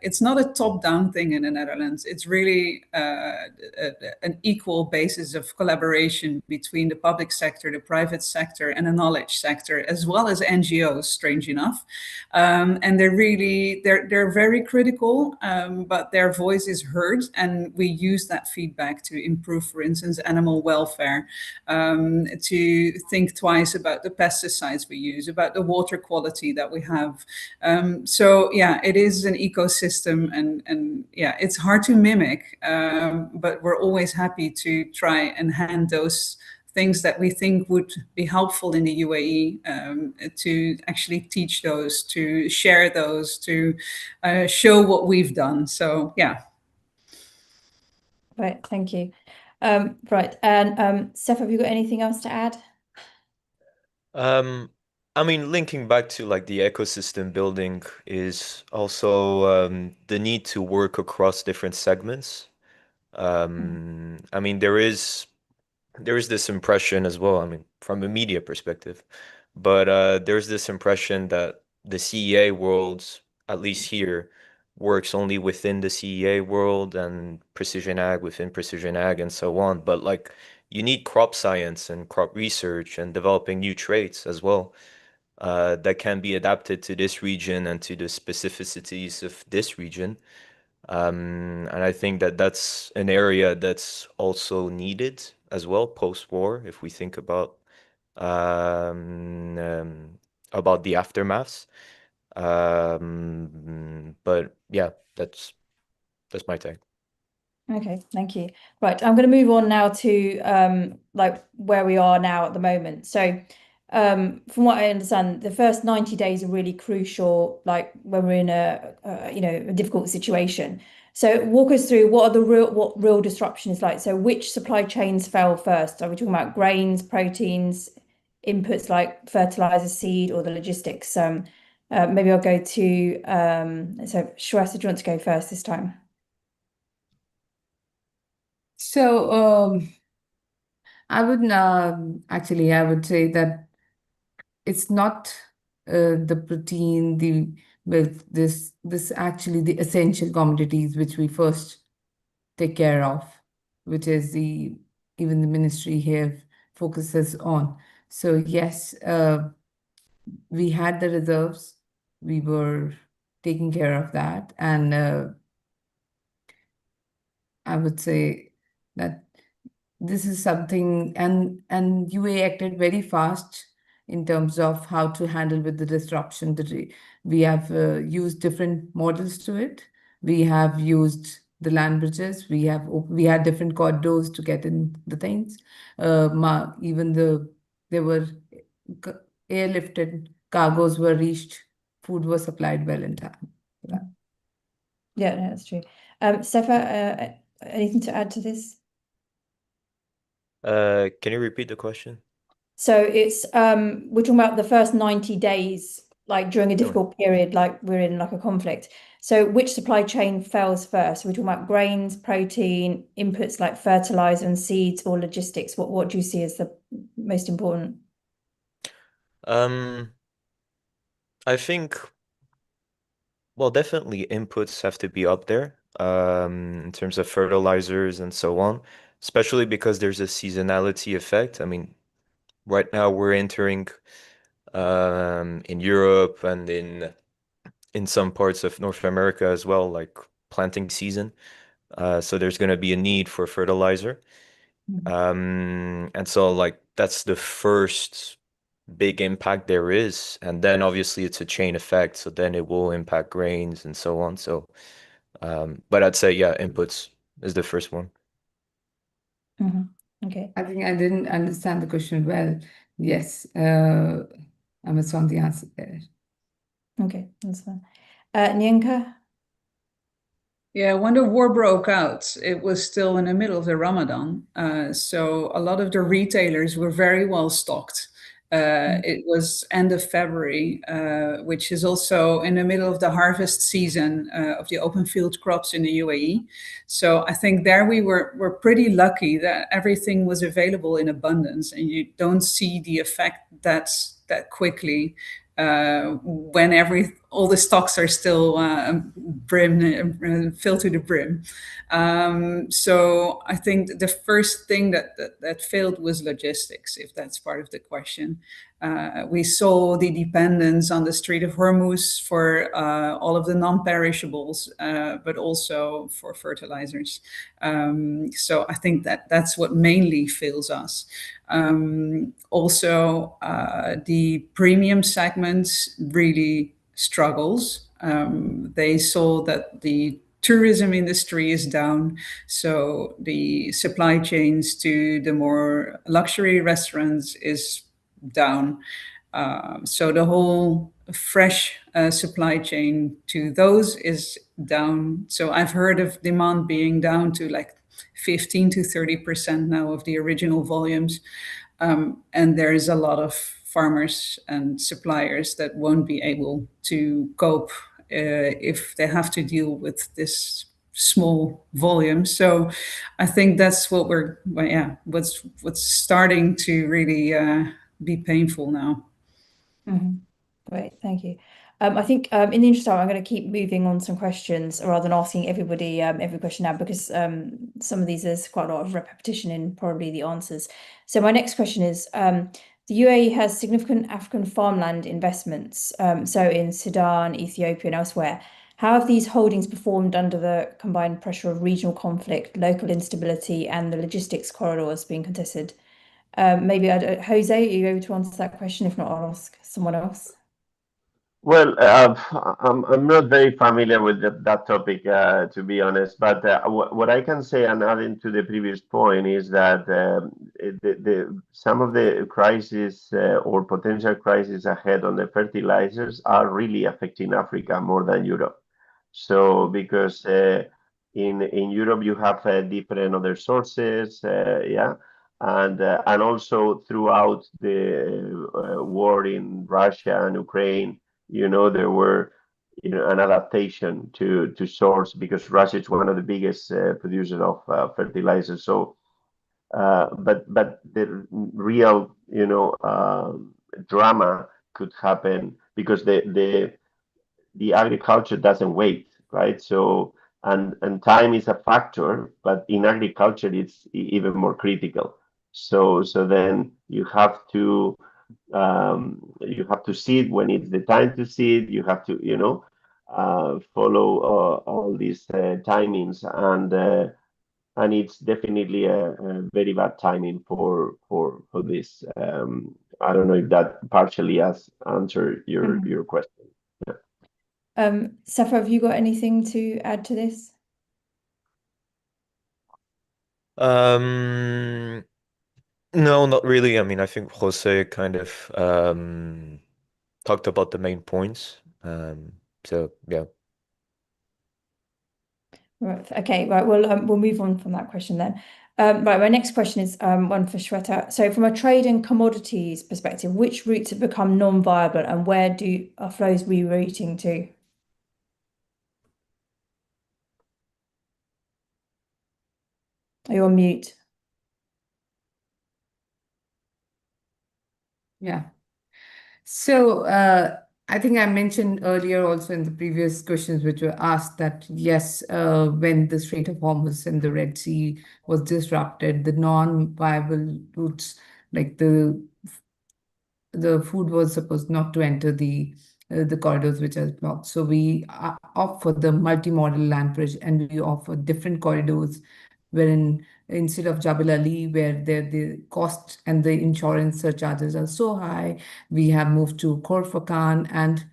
it's not a top-down thing in the Netherlands. It's really an equal basis of collaboration between the public sector, the private sector, and the knowledge sector, as well as NGOs, strange enough. And they're very critical, but their voice is heard, and we use that feedback to improve, for instance, animal welfare, to think twice about the pesticides we use, about the water quality that we have. So yeah, it is an ecosystem, and yeah, it's hard to mimic, but we're always happy to try and hand those things that we think would be helpful in the UAE, to actually teach those, to share those, to show what we've done. So yeah. Right, thank you. Right, and Sepehr, have you got anything else to add? I mean, linking back to like the ecosystem building is also the need to work across different segments. I mean, there is this impression as well, I mean, from a media perspective, but there's this impression that the CEA world, at least here, works only within the CEA world and precision ag within precision ag and so on. But like, you need crop science and crop research and developing new traits as well, that can be adapted to this region and to the specificities of this region. And I think that that's an area that's also needed as well post-war, if we think um, um, about the aftermaths. But yeah, that's my take. Okay, thank you. Right, I'm going to move on now to like where we are now at the moment. So from what I understand, the first 90 days are really crucial, like when we're in a difficult situation. So walk us through what real disruption is like. So which supply chains fell first? Are we talking about grains, proteins, inputs like fertilizer, seed, or the logistics? Maybe I'll go to so Shweta, do you want to go first this time? So I would I would say that it's not the protein, the milk, this actually the essential commodities which we first take care of, which is even the ministry here focuses on. So yes, we had the reserves, we were taking care of that, and I would say that this is something, and UA acted very fast in terms of how to handle with the disruption. We have used different models to it. We have used the land bridges. We had different corridors to get in the things. Even there were airlifted cargoes were reached. Food was supplied well in time. Yeah, no, that's true. Sepehr, anything to add to this? Can you repeat the question? So it's we're talking about the first 90 days, like during a difficult period, like we're in like a conflict. So which supply chain fails first? We're talking about grains, protein, inputs like fertilizer and seeds, or logistics. What do you see as the most important? I think, well, definitely inputs have to be up there, in terms of fertilizers and so on, especially because there's a seasonality effect. I mean, right now we're entering in Europe and in some parts of North America as well, like planting season. So there's going to be a need for fertilizer. And so like that's the first big impact there is. And then obviously it's a chain effect. So then it will impact grains and so on. So, but I'd say, yeah, inputs is the first one. Okay. I think I didn't understand the question well. Yes, I must found the answer there. Okay, that's fine. Nyenka? Yeah, when the war broke out, it was still in the middle of the Ramadan. So a lot of the retailers were very well stocked. It was end of February, which is also in the middle of the harvest season of the open field crops in the UAE. So I think there we were pretty lucky that everything was available in abundance, and you don't see the effect that quickly when all the stocks are still filled to the brim. So I think the first thing that failed was logistics, if that's part of the question. We saw the dependence on the Strait of Hormuz for all of the non-perishables, but also for fertilizers. So I think that's what mainly fails us. Also, the premium segments really struggles. They saw that the tourism industry is down, so the supply chains to the more luxury restaurants is down. So the whole fresh supply chain to those is down. So I've heard of demand being down to like 15 to 30% now of the original volumes. And there is a lot of farmers and suppliers that won't be able to cope if they have to deal with this small volume. So I think that's what what's starting to really be painful now. Great, thank you. I think in the interest of time, I'm going to keep moving on some questions rather than asking everybody every question now, because some of these there's quite a lot of repetition in probably the answers. So my next question is, the UAE has significant African farmland investments, so in Sudan, Ethiopia and elsewhere. How have these holdings performed under the combined pressure of regional conflict, local instability and the logistics corridors being contested? Maybe Jose, are you able to answer that question? If not, I'll ask someone else. Well, I'm not very familiar with that topic, to be honest. But what I can say, and adding to the previous point, is that some of the crises or potential crises ahead on the fertilizers are really affecting Africa more than Europe. So because in Europe you have different other sources, and also throughout the war in Russia and Ukraine. There were, an adaptation to source, because Russia is one of the biggest producers of fertilizers. So, but the real, drama could happen because the agriculture doesn't wait, right? So, and time is a factor, but in agriculture it's even more critical. So then you have to seed when it's the time to seed. You have to, follow all these timings, and it's definitely a very bad timing for this. I don't know if that partially has answered your question. Sepehr, have you got anything to add to this? No, not really. I mean, I think Jose kind of talked about the main points. So yeah. Right. Okay. Right. We'll move on from that question then. Right. My next question is one for Shweta. So, from a trade and commodities perspective, which routes have become non-viable, and where are flows rerouting to? Are you on mute? Yeah. So I think I mentioned earlier also in the previous questions which were asked that yes, when the Strait of Hormuz and the Red Sea was disrupted, the non-viable routes, like the food was supposed not to enter the corridors which are blocked. So we opt for the multimodal land bridge, and we offer different corridors wherein instead of Jabal Ali, where the cost and the insurance surcharges are so high, we have moved to Khor Fakkan and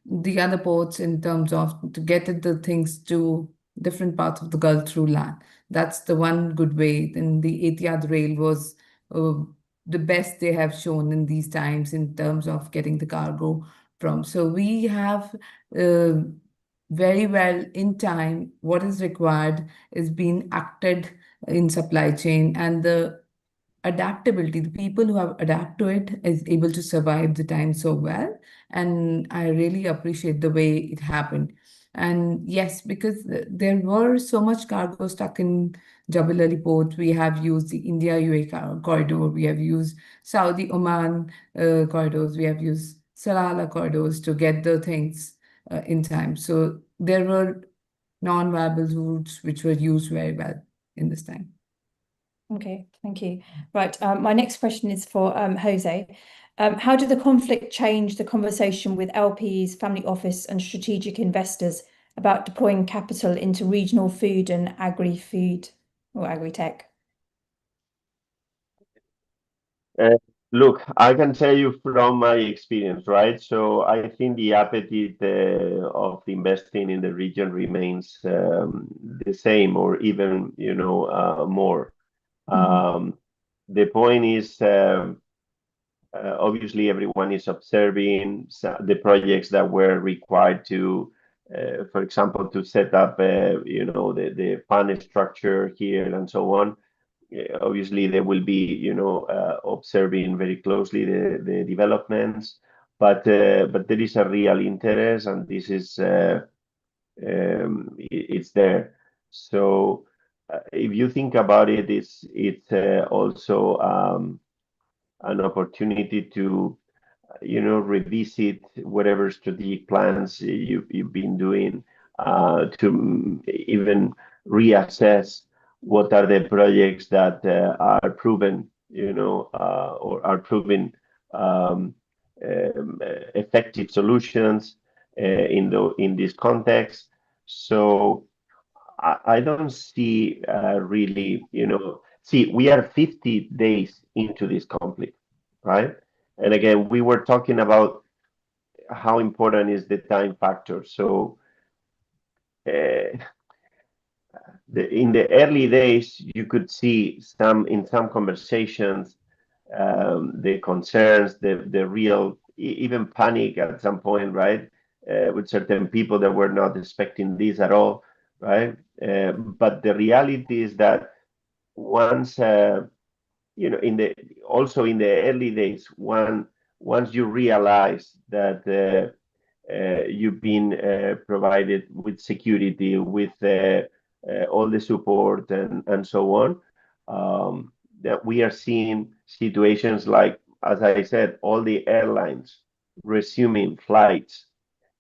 the other ports in terms of to get the things to different parts of the Gulf through land. That's the one good way. Then the Etihad rail was the best they have shown in these times in terms of getting the cargo from. So we have very well in time what is required is being acted in supply chain, and the adaptability, the people who have adapted to it is able to survive the time so well. And I really appreciate the way it happened. And yes, because there were so much cargo stuck in Jabal Ali port, we have used the India UAE corridor, we have used Saudi Oman corridors, we have used Salala corridors to get the things in time. So there were non-viable routes which were used very well in this time. Okay, thank you. Right, my next question is for Jose. How did the conflict change the conversation with LPs, family office, and strategic investors about deploying capital into regional food and agri-food or agri-tech? Look, I can tell you from my experience, right? So I think the appetite of investing in the region remains the same, or even, more. The point is, obviously, everyone is observing the projects that were required to, for example, to set up, the fund structure here and so on. Obviously, they will be, observing very closely the developments, but there is a real interest, and this is it's there. So if you think about it, it's also an opportunity to, revisit whatever strategic plans you've been doing, to even reassess what are the projects that are proven, or are proven effective solutions in this context. So I don't see really, see, we are 50 days into this conflict, right? And again, we were talking about how important is the time factor. So in the early days, you could see in some conversations, the concerns, the real, even panic at some point, right? With certain people that were not expecting this at all, right? But the reality is that once, also in the early days, once you realize that you've been provided with security, with all the support and so on, that we are seeing situations like, as I said, all the airlines resuming flights,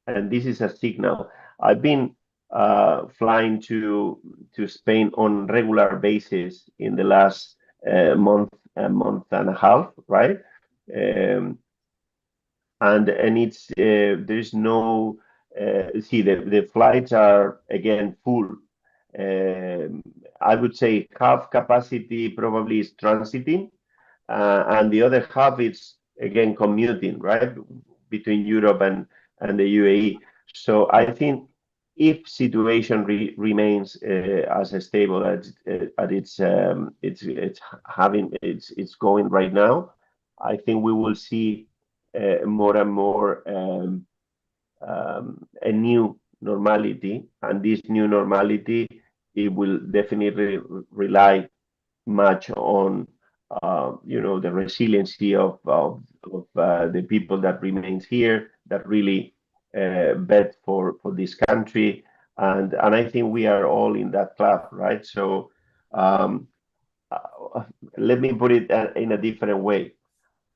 and this is a signal. I've been flying to Spain on regular basis in the last month and a half, right? And it's there's no see, the flights are again full. I would say half capacity probably is transiting, and the other half is again commuting, right, between Europe and the UAE. So I think if situation remains as stable as it's going right now, I think we will see more and more a new normality, and this new normality, it will definitely rely much on the resiliency of the people that remains here, that really bet for this country, and I think we are all in that club, right? So let me put it in a different way.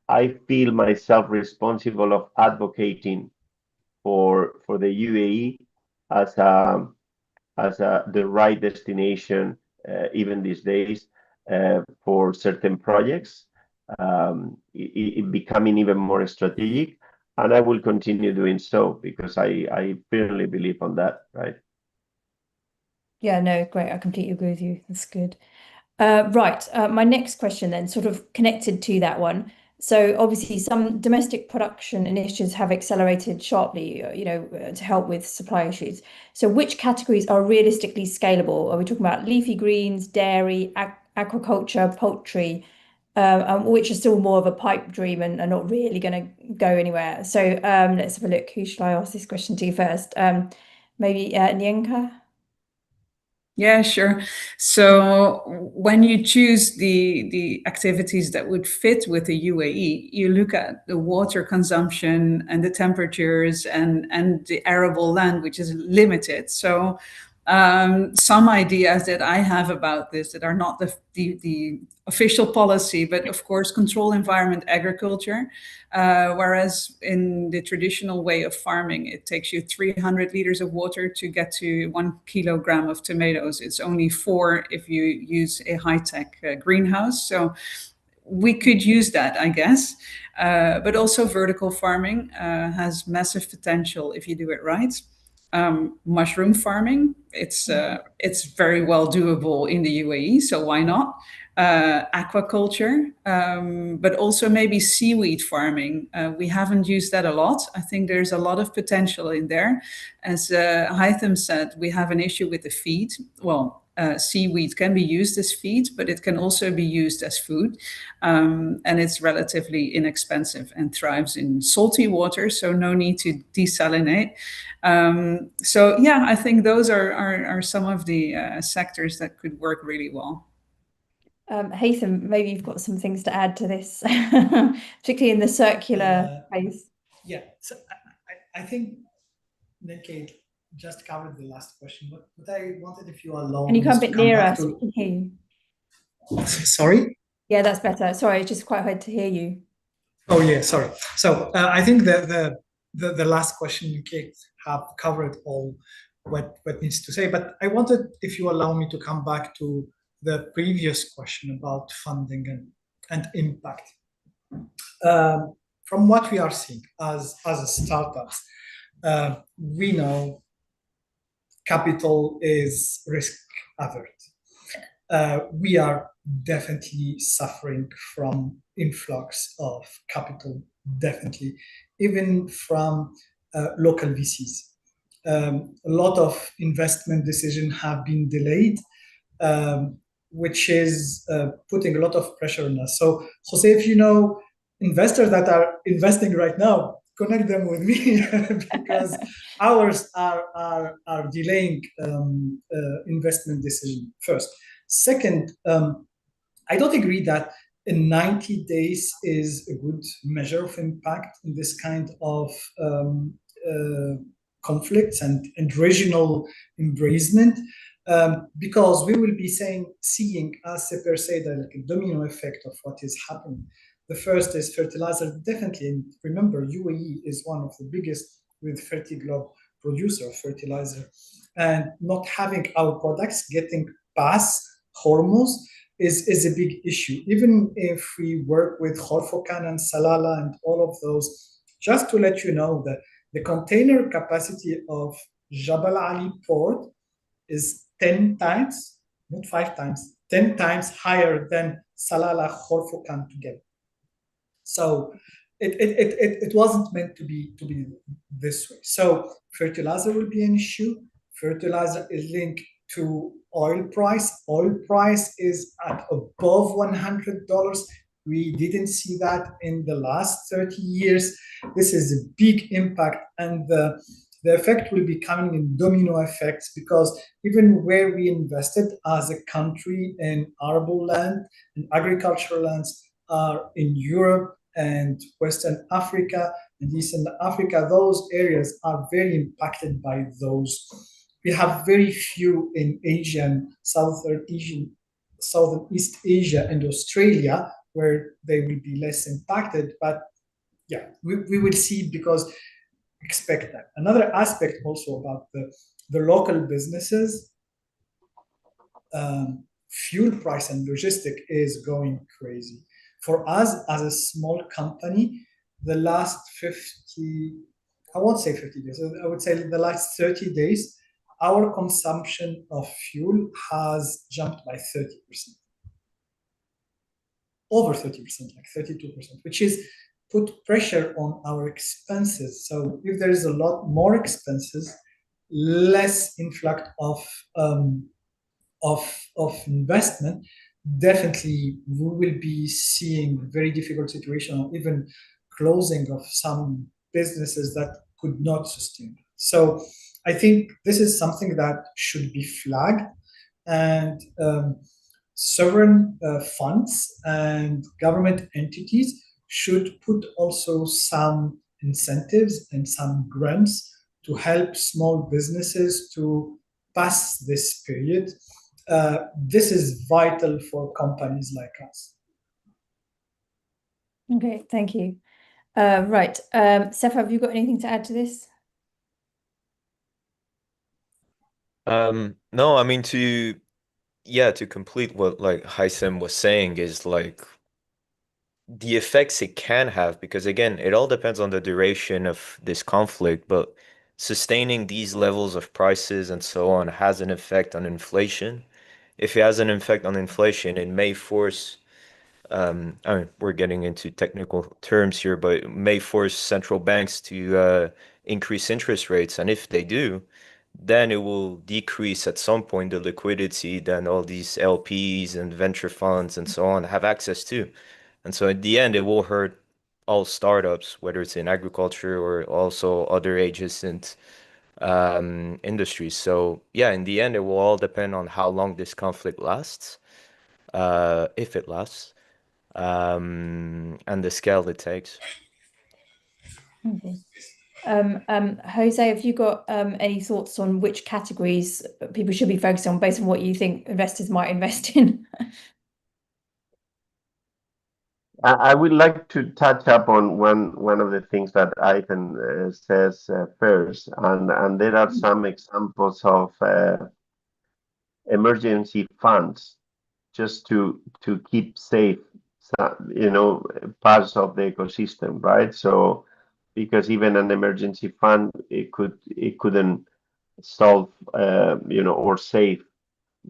I feel myself responsible of advocating for the UAE as the right destination, even these days, for certain projects, it becoming even more strategic, and I will continue doing so because I firmly believe on that, right? Yeah, no, great. I completely agree with you. That's good. Right. My next question then, sort of connected to that one. So obviously some domestic production initiatives have accelerated sharply, to help with supply issues. So which categories are realistically scalable? Are we talking about leafy greens, dairy, aquaculture, poultry, which are still more of a pipe dream and are not really going to go anywhere? So let's have a look. Who should I ask this question to first? Maybe Nyenka? Yeah, sure. So when you choose the activities that would fit with the UAE, you look at the water consumption and the temperatures and the arable land, which is limited. So some ideas that I have about this that are not the official policy, but of course, controlled environment agriculture. Whereas in the traditional way of farming, it takes you 300 liters of water to get to 1 kilogram of tomatoes. It's only 4 if you use a high-tech greenhouse. So we could use that, I guess. But also vertical farming has massive potential if you do it right. Mushroom farming, it's very well doable in the UAE, so why not? Aquaculture, but also maybe seaweed farming. We haven't used that a lot. I think there's a lot of potential in there. As Hytham said, we have an issue with the feed. Well, seaweed can be used as feed, but it can also be used as food. And it's relatively inexpensive and thrives in salty water, so no need to desalinate. So yeah, I think those are some of the sectors that could work really well. Haytham, maybe you've got some things to add to this, particularly in the circular phase. Yeah, so I think Nikki just covered the last question, but I wanted, if you allow me, can you come a bit nearer so we can hear you? Sorry? Yeah, that's better. Sorry, it's just quite hard to hear you. Oh yeah, sorry. So I think the last question Nikki have covered all what needs to say, but I wanted, if you allow me, to come back to the previous question about funding and impact. From what we are seeing as startups, we know capital is risk averse. We are definitely suffering from influx of capital, definitely, even from local VCs. A lot of investment decisions have been delayed, which is putting a lot of pressure on us. So, Jose, if you know investors that are investing right now, connect them with me because ours are delaying investment decision first. Second, I don't agree that in 90 days is a good measure of impact in this kind of conflicts and regional embracement. Because we will be seeing, as Sepehr said, like a domino effect of what is happening. The first is fertilizer, definitely. And remember, UAE is one of the biggest with Fertiglobe producer of fertilizer. And not having our products getting past Hormuz is a big issue. Even if we work with Khorfokan and Salalah and all of those, just to let you know that the container capacity of Jabal Ali port is 10 times, not 5 times, 10 times higher than Salalah Khorfokan together. So it wasn't meant to be this way. So fertilizer will be an issue. Fertilizer is linked to oil price. Oil price is at above $100. We didn't see that in the last 30 years. This is a big impact, and the effect will be coming in domino effects, because even where we invested as a country in arable land and agricultural lands are in Europe and Western Africa and Eastern Africa, those areas are very impacted by those. We have very few in Asia and Southeast Asia and Australia, where they will be less impacted. But yeah, we will see, because expect that. Another aspect also about the local businesses, fuel price and logistic is going crazy. For us as a small company, the last 50, I won't say 50 days, I would say the last 30 days, our consumption of fuel has jumped by 30%. Over 30%, like 32%, which is put pressure on our expenses. So if there is a lot more expenses, less influx of investment, definitely we will be seeing very difficult situation, or even closing of some businesses that could not sustain. So I think this is something that should be flagged, and sovereign funds and government entities should put also some incentives and some grants to help small businesses to pass this period, this is vital for companies like us. Okay, thank you. Right, Sepehr, have you got anything to add to this? No, I mean to complete what like Haitham was saying is like the effects it can have, because again, it all depends on the duration of this conflict, but sustaining these levels of prices and so on has an effect on inflation. If it has an effect on inflation, it may force, I mean, we're getting into technical terms here, but it may force central banks to increase interest rates. And if they do, then it will decrease at some point the liquidity that all these LPs and venture funds and so on have access to. And so at the end, it will hurt all startups, whether it's in agriculture or also other adjacent industries. So yeah, in the end, it will all depend on how long this conflict lasts, if it lasts, and the scale it takes. Okay. Jose, have you got any thoughts on which categories people should be focused on based on what you think investors might invest in? I would like to touch up on one of the things that Ivan says first, and there are some examples of emergency funds just to keep safe, parts of the ecosystem, right? So because even an emergency fund, it couldn't solve, or save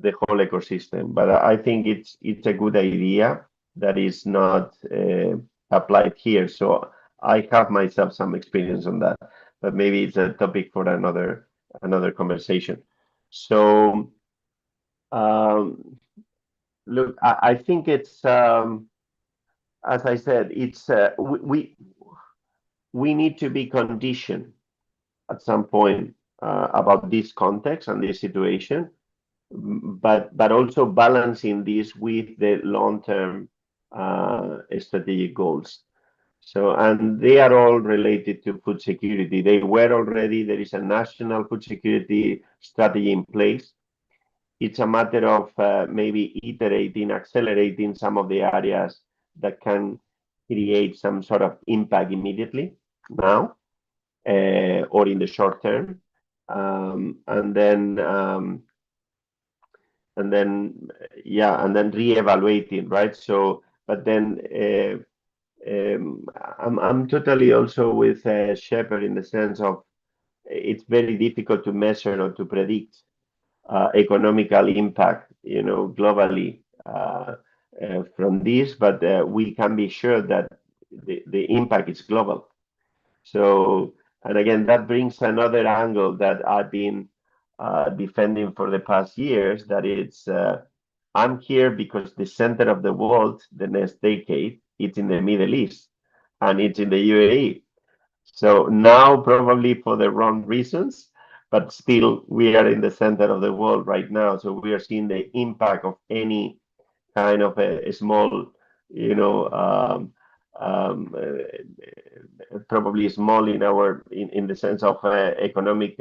the whole ecosystem. But I think it's a good idea that is not applied here. So I have myself some experience on that, but maybe it's a topic for another conversation. So look, I think it's as I said, it's we need to be conditioned at some point about this context and this situation, but also balancing this with the long-term strategic goals. So, and they are all related to food security. They were already, there is a national food security strategy in place. It's a matter of maybe iterating, accelerating some of the areas that can create some sort of impact immediately now or in the short term. And then reevaluating, right? So, but then I'm totally also with Sepehr in the sense of it's very difficult to measure or to predict economical impact, globally from this, but we can be sure that the impact is global. So, and again, that brings another angle that I've been defending for the past years, that it's I'm here because the center of the world, the next decade, it's in the Middle East and it's in the UAE. So now probably for the wrong reasons, but still we are in the center of the world right now. So we are seeing the impact of any kind of a small, probably small in the sense of economic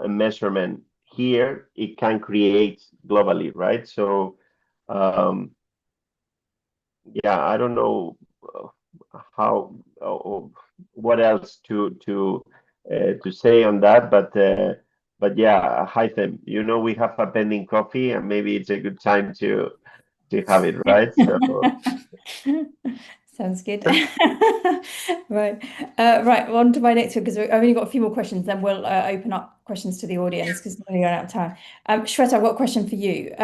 measurement here, it can create globally, right? So I don't know how what else to say on that, but yeah, Haitham, we have a pending coffee, and maybe it's a good time to have it, right? So Sounds good. Right. Right, on to my next one, because I've only got a few more questions, then we'll open up questions to the audience because we're running out of time. Shweta, I've got a question for you.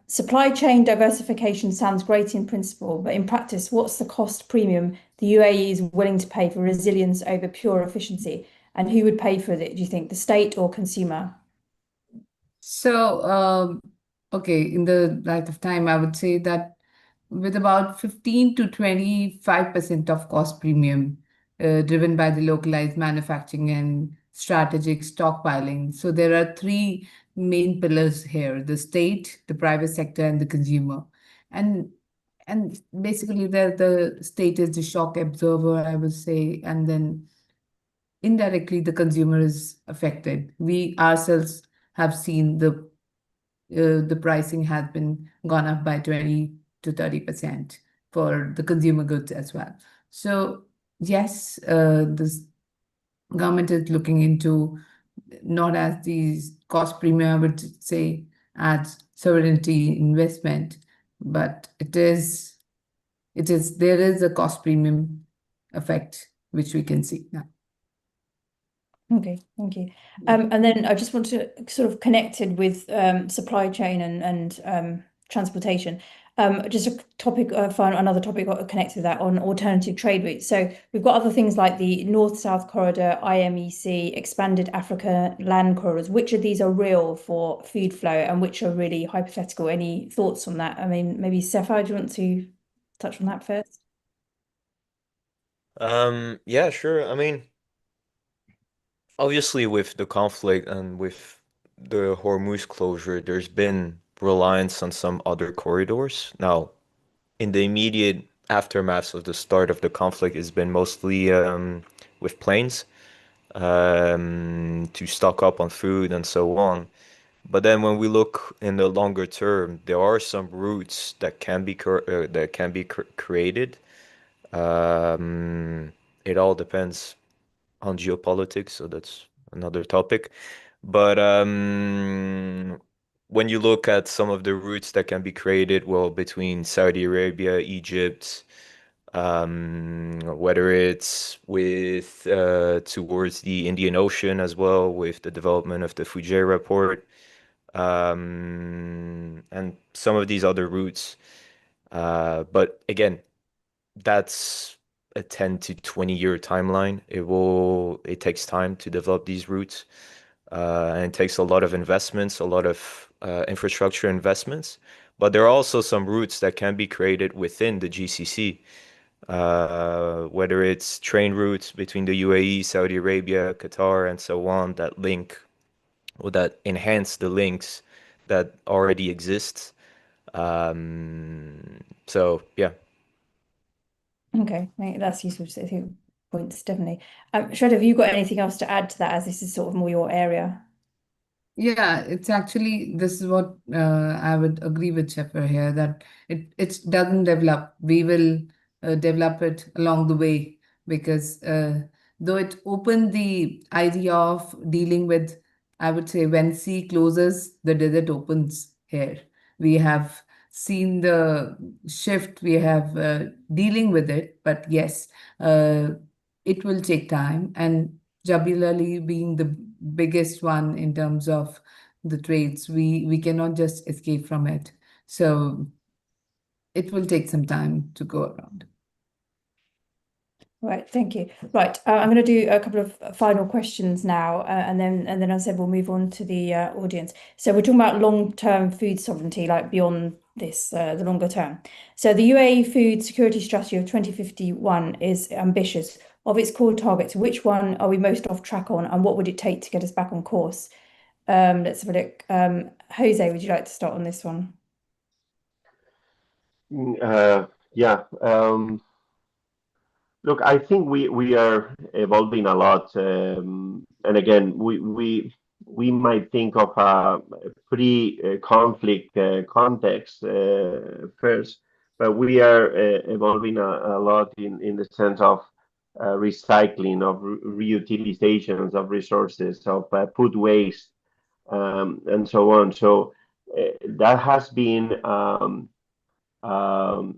Supply chain diversification sounds great in principle, but in practice, what's the cost premium the UAE is willing to pay for resilience over pure efficiency? And who would pay for it, do you think, the state or consumer? So, okay, in the light of time, I would say that with about 15 to 25% of cost premium driven by the localized manufacturing and strategic stockpiling. So there are three main pillars here: the state, the private sector, and the consumer. And basically the state is the shock absorber, I would say, and then indirectly the consumer is affected. We ourselves have seen the pricing has been gone up by 20 to 30% for the consumer goods as well. So yes, this government is looking into not as these cost premium, I would say, as sovereignty investment, but there is a cost premium effect which we can see now. Okay, thank you. And then I just want to sort of connected with supply chain and transportation. Just a topic, find another topic connected to that on alternative trade routes. So we've got other things like the North-South Corridor, IMEC, expanded Africa land corridors. Which of these are real for food flow and which are really hypothetical? Any thoughts on that? I mean, maybe Sepehr, do you want to touch on that first? Yeah, sure. I mean, obviously with the conflict and with the Hormuz closure, there's been reliance on some other corridors. Now, in the immediate aftermath of the start of the conflict, it's been mostly with planes to stock up on food and so on. But then when we look in the longer term, there are some routes that can be created. It all depends on geopolitics, so that's another topic. But when you look at some of the routes that can be created, well, between Saudi Arabia, Egypt, whether it's with towards the Indian Ocean as well, with the development of the Fujairah port, and some of these other routes. But again, that's a 10 to 20-year timeline. It takes time to develop these routes, and it takes a lot of investments, a lot of infrastructure investments. But there are also some routes that can be created within the GCC, whether it's train routes between the UAE, Saudi Arabia, Qatar, and so on that link or that enhance the links that already exist. So yeah. Okay, I think that's useful to see points, definitely. Shred, have you got anything else to add to that, as this is sort of more your area? Yeah, it's actually, this is what I would agree with Sepehr here, that it doesn't develop. We will develop it along the way, because though it opened the idea of dealing with, I would say, when sea closes, the desert opens here. We have seen the shift, we have dealing with it, but yes, it will take time. And Jabilali being the biggest one in terms of the trades, we cannot just escape from it. So it will take some time to go around. Right, thank you. Right, I'm going to do a couple of final questions now, and then as I said, we'll move on to the audience. So we're talking about long-term food sovereignty, like beyond this, the longer term. So the UAE Food Security Strategy of 2051 is ambitious. Of its core targets, which one are we most off track on, and what would it take to get us back on course? Let's have a look. Jose, would you like to start on this one? Yeah. Look, I think we are evolving a lot, and again, we might think of a pre-conflict context first, but we are evolving a lot in the sense of recycling, of reutilizations of resources, of food waste, and so on. So that has been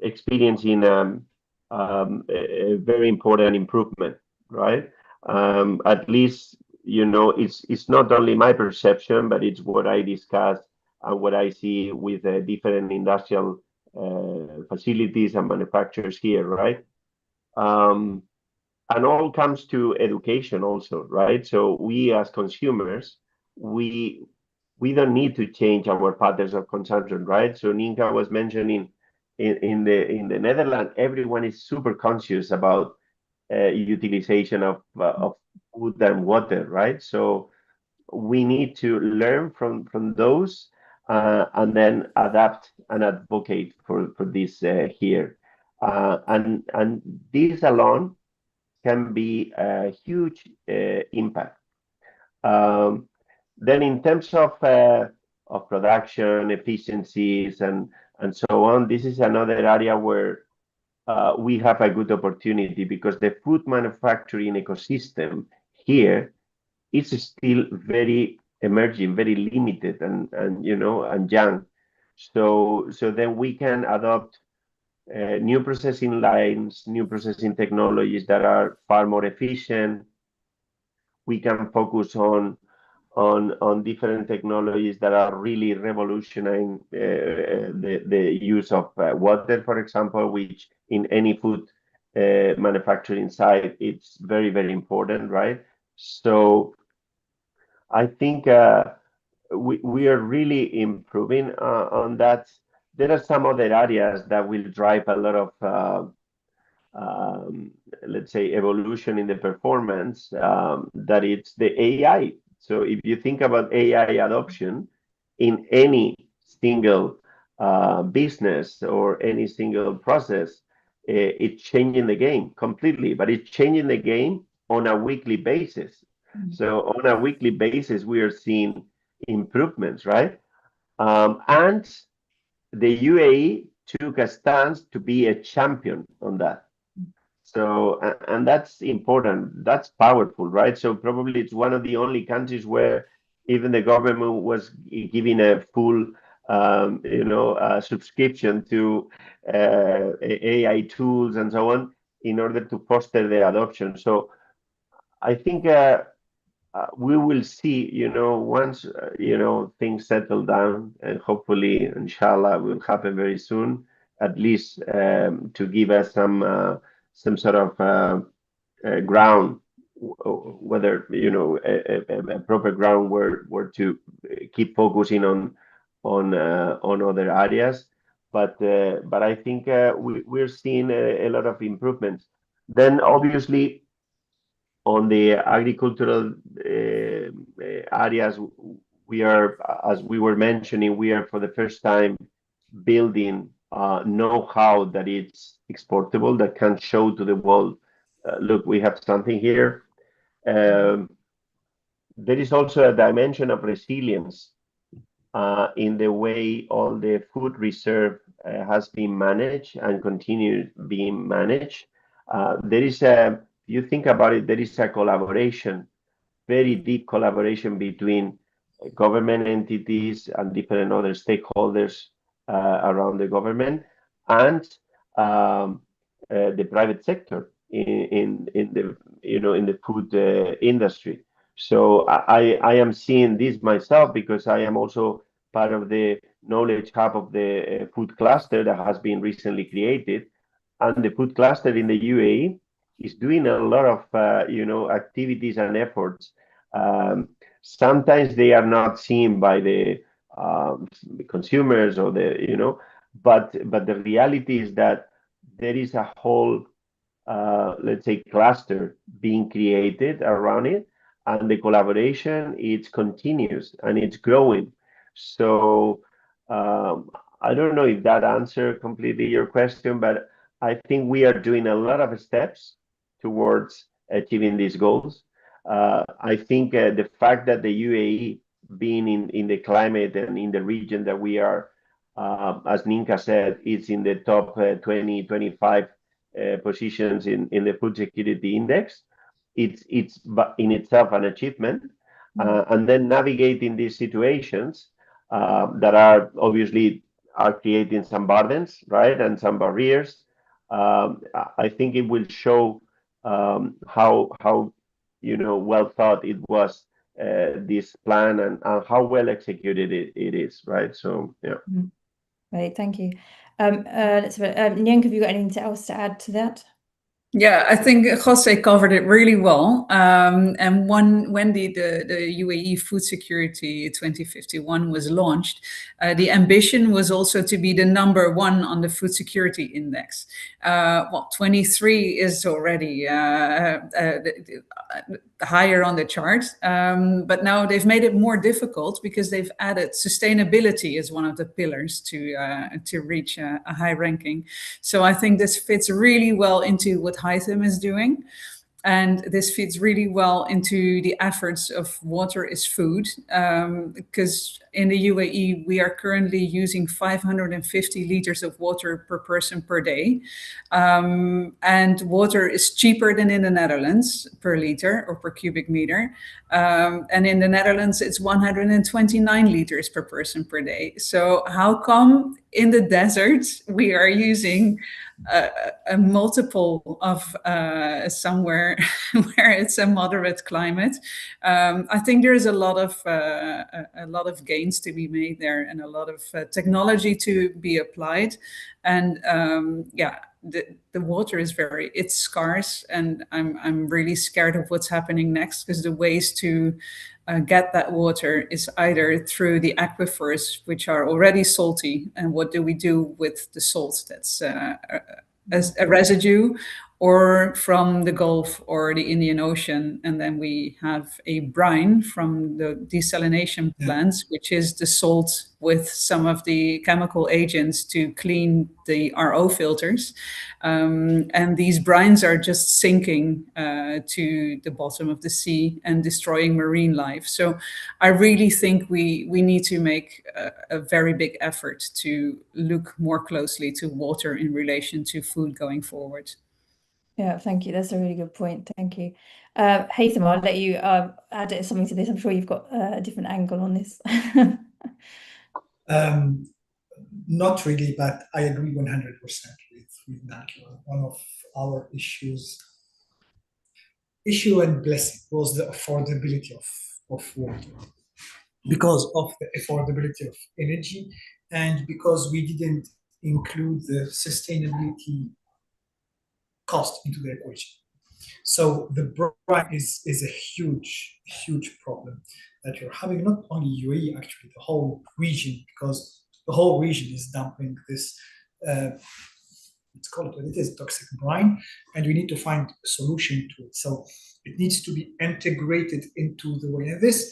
experiencing a very important improvement, right? At least, it's not only my perception, but it's what I discuss and what I see with different industrial facilities and manufacturers here, right? And all comes to education also, right? So we as consumers, we don't need to change our patterns of consumption, right? So Ninka was mentioning in the Netherlands, everyone is super conscious about utilization of food and water, right? So we need to learn from those and then adapt and advocate for this here. And this alone can be a huge impact. Then in terms of production efficiencies and so on, this is another area where we have a good opportunity, because the food manufacturing ecosystem here is still very emerging, very limited, and young. So then we can adopt new processing lines, new processing technologies that are far more efficient. We can focus on different technologies that are really revolutionizing the use of water, for example, which in any food manufacturing site, it's very, very important, right? So I think we are really improving on that. There are some other areas that will drive a lot of let's say, evolution in the performance, that it's the AI. So if you think about AI adoption in any single business or any single process, it's changing the game completely, but it's changing the game on a weekly basis. So on a weekly basis, we are seeing improvements, right? And the UAE took a stance to be a champion on that. So, and that's important. That's powerful, right? So probably it's one of the only countries where even the government was giving a full, subscription to AI tools and so on in order to foster the adoption. So I think we will see, once, things settle down, and hopefully, inshallah, will happen very soon, at least to give us some sort of ground, whether, a proper ground where to keep focusing on other areas. But I think we're seeing a lot of improvements. Then obviously, on the agricultural areas, we are, as we were mentioning, we are for the first time building know-how that it's exportable, that can show to the world, look, we have something here. There is also a dimension of resilience in the way all the food reserve has been managed and continues being managed. There is you think about it, there is a collaboration, very deep collaboration between government entities and different other stakeholders around the government, and the private sector in the food industry. So I am seeing this myself, because I am also part of the knowledge hub of the food cluster that has been recently created, and the food cluster in the UAE is doing a lot of activities and efforts. Sometimes they are not seen by the consumers or but the reality is that there is a whole let's say cluster being created around it, and the collaboration, it's continuous and it's growing. So I don't know if that answered completely your question, but I think we are doing a lot of steps towards achieving these goals. I think the fact that the UAE, being in the climate and in the region that we are, as Ninka said, it's in the top 20-25 positions in the Food Security Index. It's in itself an achievement. And then navigating these situations that are obviously creating some burdens, right, and some barriers. I think it will show how well thought it was, this plan, and how well executed it is, right? So yeah. Right, thank you. Nyank, have you got anything else to add to that? Yeah, I think Jose covered it really well. And when the UAE Food Security 2051 was launched, the ambition was also to be the #1 on the Food Security Index. 23 is already higher on the chart, but now they've made it more difficult because they've added sustainability as one of the pillars to reach a high ranking. So I think this fits really well into what Hytham is doing. And this fits really well into the efforts of water is food, because in the UAE, we are currently using 550 liters of water per person per day. And water is cheaper than in the Netherlands per liter or per cubic meter. And in the Netherlands, it's 129 liters per person per day. So how come in the desert we are using a multiple of somewhere where it's a moderate climate? I think there's a lot of gains to be made there, and a lot of technology to be applied. And yeah, the water is it's scarce, and I'm really scared of what's happening next, because the ways to get that water is either through the aquifers, which are already salty, and what do we do with the salt that's as a residue, or from the Gulf or the Indian Ocean. And then we have a brine from the desalination plants, which is the salt with some of the chemical agents to clean the RO filters. And these brines are just sinking to the bottom of the sea and destroying marine life. So I really think we need to make a very big effort to look more closely to water in relation to food going forward. Yeah, thank you. That's a really good point. Thank you. Haytham, I'll let you add something to this. I'm sure you've got a different angle on this. Not really, but I agree 100% with Najla. One of our issue and blessing was the affordability of water, because of the affordability of energy, and because we didn't include the sustainability cost into the equation. So the brine is a huge problem that you're having, not only UAE, actually the whole region, because the whole region is dumping this, let's call it what it is, toxic brine, and we need to find a solution to it. So it needs to be integrated into the way. And this,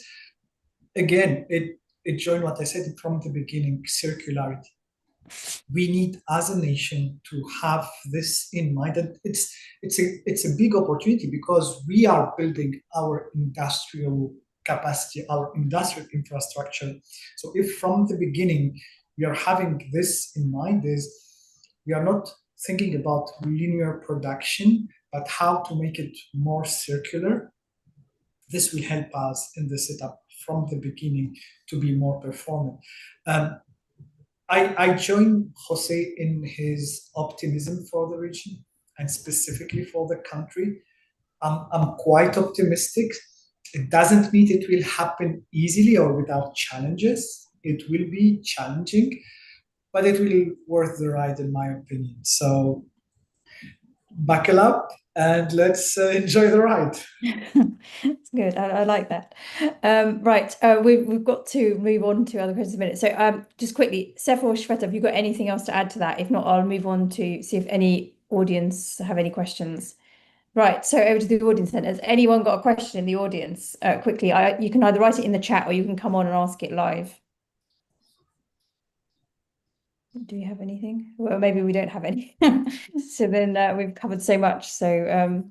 again, it joined what I said from the beginning, circularity. We need, as a nation, to have this in mind. And it's a big opportunity, because we are building our industrial capacity, our industrial infrastructure. So if from the beginning we are having this in mind, is we are not thinking about linear production, but how to make it more circular. This will help us in the setup from the beginning to be more performant. I join Jose in his optimism for the region and specifically for the country. I'm quite optimistic. It doesn't mean it will happen easily or without challenges. It will be challenging, but it will be worth the ride, in my opinion. So buckle up and let's enjoy the ride. It's good. I like that. Right. We've got to move on to other questions in a minute. So just quickly, Sepehr or Shweta, have you got anything else to add to that? If not, I'll move on to see if any audience have any questions. Right. So over to the audience then. Has anyone got a question in the audience? Quickly, you can either write it in the chat or you can come on and ask it live. Do you have anything? Well, maybe we don't have any. So then we've covered so much. So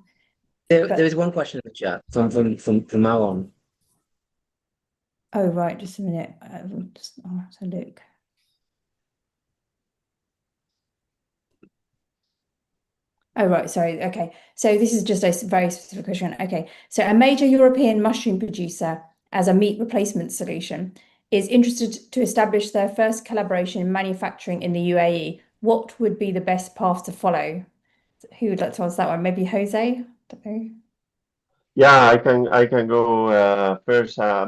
there is one question in the chat from Malon. Oh, right. Just a minute. Just have to look. Oh, right. Sorry. Okay. So this is just a very specific question. Okay. So a major European mushroom producer, as a meat replacement solution, is interested to establish their first collaboration in manufacturing in the UAE. What would be the best path to follow? Who would like to answer that one? Maybe Jose? Don't know. Yeah, I can go first. I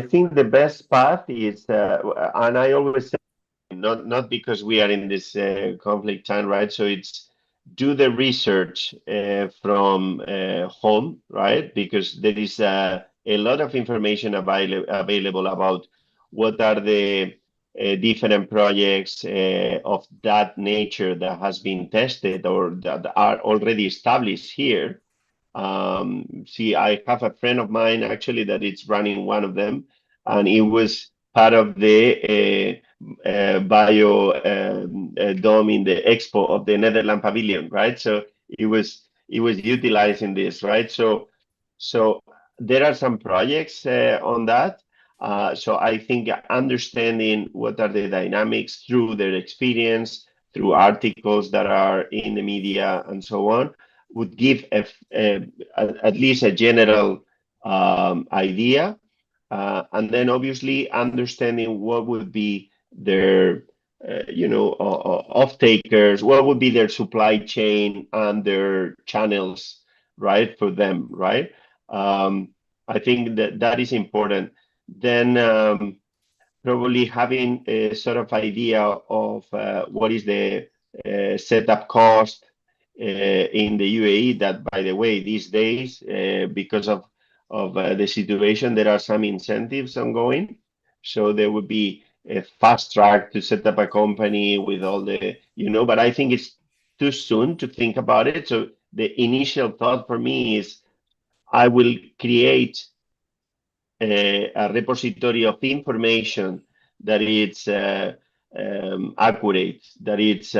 think the best path is, and I always say, not because we are in this conflict time, right? So it's do the research from home, right? Because there is a lot of information available about what are the different projects of that nature that has been tested or that are already established here. See, I have a friend of mine actually that is running one of them, and it was part of the bio dome in the expo of the Netherlands Pavilion, right? So it was utilizing this, right? So there are some projects on that. So I think understanding what are the dynamics through their experience, through articles that are in the media and so on, would give at least a general idea. And then obviously understanding what would be their off-takers, what would be their supply chain and their channels, right, for them, right? I think that is important. Then probably having a sort of idea of what is the setup cost in the UAE, that, by the way, these days, because of the situation, there are some incentives ongoing. So there would be a fast track to set up a company with all the, but I think it's too soon to think about it. So the initial thought for me is I will create a repository of information that it's accurate, that it's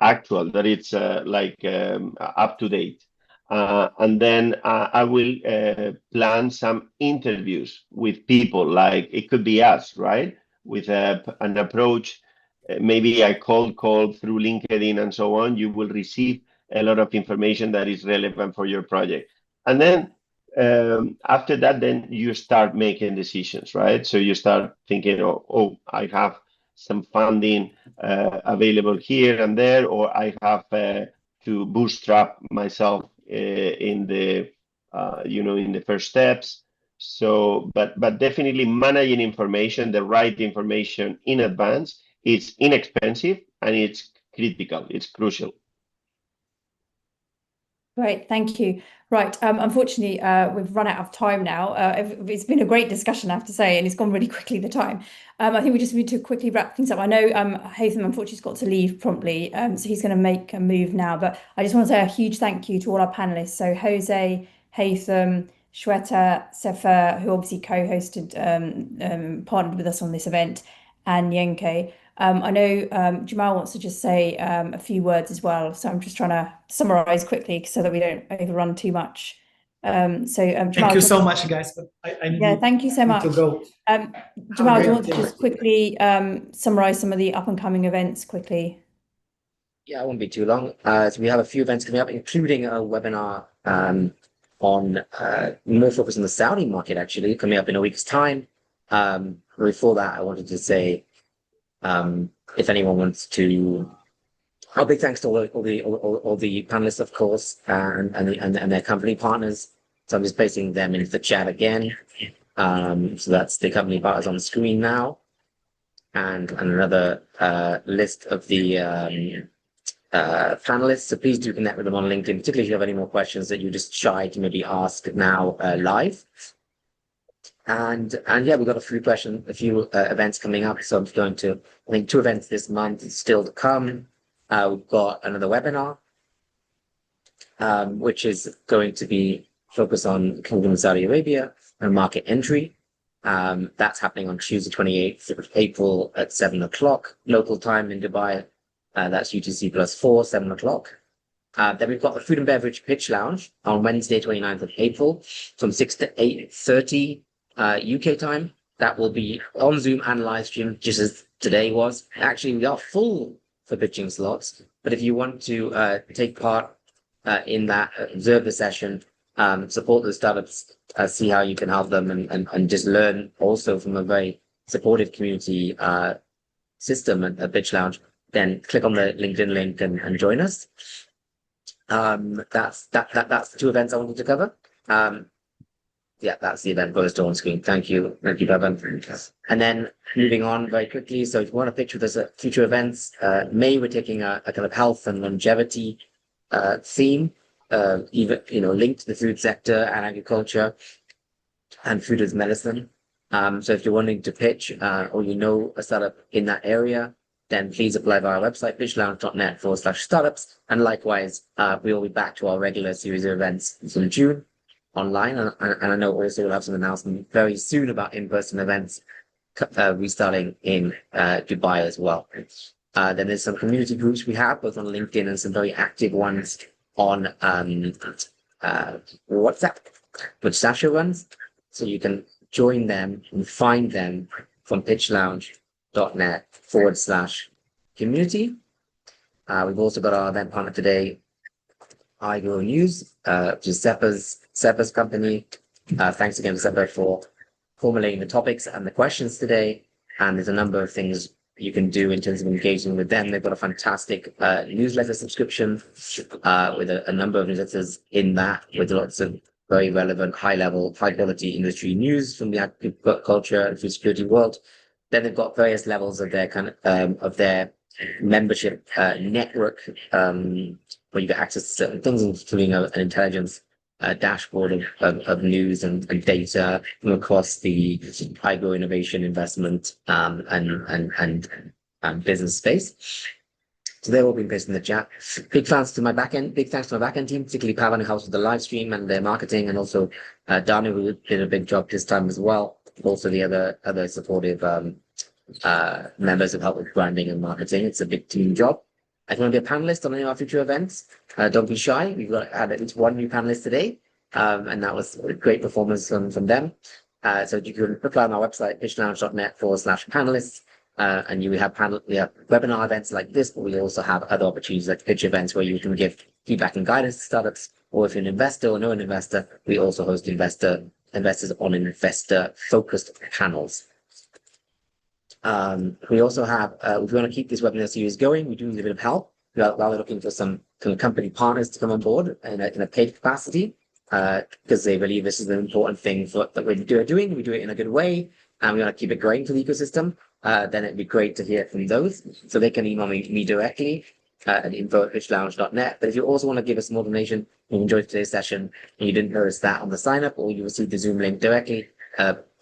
actual, that it's up to date. And then I will plan some interviews with people, like it could be us, right? With an approach, maybe a cold call through LinkedIn and so on. You will receive a lot of information that is relevant for your project. And then after that, then you start making decisions, right? So you start thinking, oh, I have some funding available here and there, or I have to bootstrap myself in the first steps. So, but definitely managing information, the right information in advance, it's inexpensive and it's critical, it's crucial. Great, thank you. Right, unfortunately, we've run out of time now. It's been a great discussion, I have to say, and it's gone really quickly, the time. I think we just need to quickly wrap things up. I know Haytham, unfortunately, has got to leave promptly, so he's going to make a move now. But I just want to say a huge thank you to all our panelists. So Jose, Haytham, Shweta, Sepehr, who obviously co-hosted, partnered with us on this event, and Yenke. I know Jamal wants to just say a few words as well, so I'm just trying to summarize quickly so that we don't overrun too much. Jamal, thank you so much, guys. But I need thank you so much. to go. Jamal, do you want to just quickly summarize some of the up and coming events quickly? Yeah, it won't be too long. So we have a few events coming up, including a webinar on more focus on the Saudi market, actually, coming up in a week's time. Before that, I wanted to say, if anyone wants to, big thanks to all the panelists, of course, and their company partners. So I'm just placing them into the chat again. So that's the company partners on the screen now, and another list of the panelists. So please do connect with them on LinkedIn, particularly if you have any more questions that you're just shy to maybe ask now live. And yeah, we've got a few events coming up. So I'm going to, I think, 2 events this month still to come. We've got another webinar, which is going to be focused on Kingdom of Saudi Arabia and market entry. That's happening on Tuesday, 28th of April at 7 o'clock local time in Dubai. That's UTC+4, 7 o'clock. Then we've got the Food and Beverage Pitch Lounge on Wednesday, 29th of April from 6 to 8:30 UK time. That will be on Zoom and live stream, just as today was. Actually, we are full for pitching slots, but if you want to take part in that, observe the session, support the startups, see how you can help them, and just learn also from a very supportive community system and a pitch lounge, then click on the LinkedIn link and join us. That's the 2 events I wanted to cover. Yeah, that's the event posted on screen. Thank you, Bevan. And then moving on very quickly. So if you want to pitch with us at future events, May we're taking a kind of health and longevity theme, even linked to the food sector and agriculture, and food as medicine. So if you're wanting to pitch or a startup in that area, then please apply via our website, pitchlounge.net/startups. And likewise, we will be back to our regular series of events in June online. And I know also we'll have some announcement very soon about in-person events restarting in Dubai as well. Then there's some community groups we have, both on LinkedIn and some very active ones on WhatsApp, which Sasha runs. So you can join them and find them from pitchlounge.net/community. We've also got our event partner today, iGrow News, which is Sepehr's company. Thanks again to Sepehr for formulating the topics and the questions today. And there's a number of things you can do in terms of engaging with them. They've got a fantastic newsletter subscription with a number of newsletters in that, with lots of very relevant, high-level, high-quality industry news from the agriculture and food security world. Then they've got various levels of their of their membership network, where you get access to certain things, including an intelligence dashboard of news and data from across the iGrow innovation investment and business space. So they're all being posted in the chat. Big thanks to my backend team, particularly Pavan, who helps with the live stream and their marketing, and also Danu, who did a big job this time as well. Also the other supportive members who help with branding and marketing. It's a big team job. If you want to be a panelist on any of our future events, don't be shy. We've had at least one new panelist today, and that was a great performance from them. So you can apply on our website, pitchlounge.net/panelists, and we have webinar events like this, but we also have other opportunities like pitch events where you can give feedback and guidance to startups. Or if you're an investor or know an investor, we also host investors on investor-focused panels. We also have, if we want to keep this webinar series going, we do need a bit of help. While we're looking for some kind of company partners to come on board in a paid capacity, because they believe this is an important thing that we're doing. We do it in a good way, and we want to keep it growing for the ecosystem. Then it'd be great to hear from those. So they can email me directly at info@pitchlounge.net. But if you also want to give us more donation, and you enjoyed today's session, and you didn't notice that on the sign up, or you received the Zoom link directly,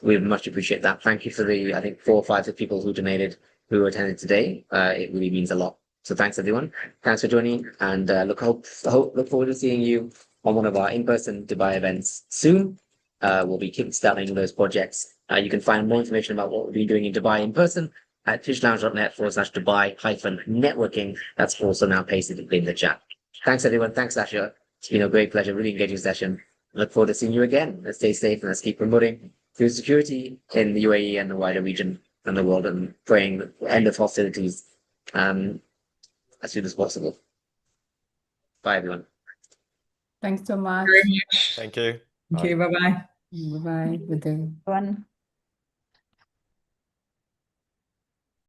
we would much appreciate that. Thank you for the, I think, 4 or 5 people who donated, who attended today. It really means a lot. So thanks, everyone. Thanks for joining, and look forward to seeing you on one of our in-person Dubai events soon. We'll be kickstarting those projects. You can find more information about what we'll be doing in Dubai in person at pitchlounge.net/Dubai-networking. That's also now pasted in the chat. Thanks, everyone. Thanks, Sasha. It's been a great pleasure, really engaging session. Look forward to seeing you again. Let's stay safe and let's keep promoting food security in the UAE and the wider region and the world, and praying the end of hostilities as soon as possible. Bye, everyone. Thanks so much. Very much. Thank you. Thank you. Bye-bye. Bye-bye. Good day. Everyone.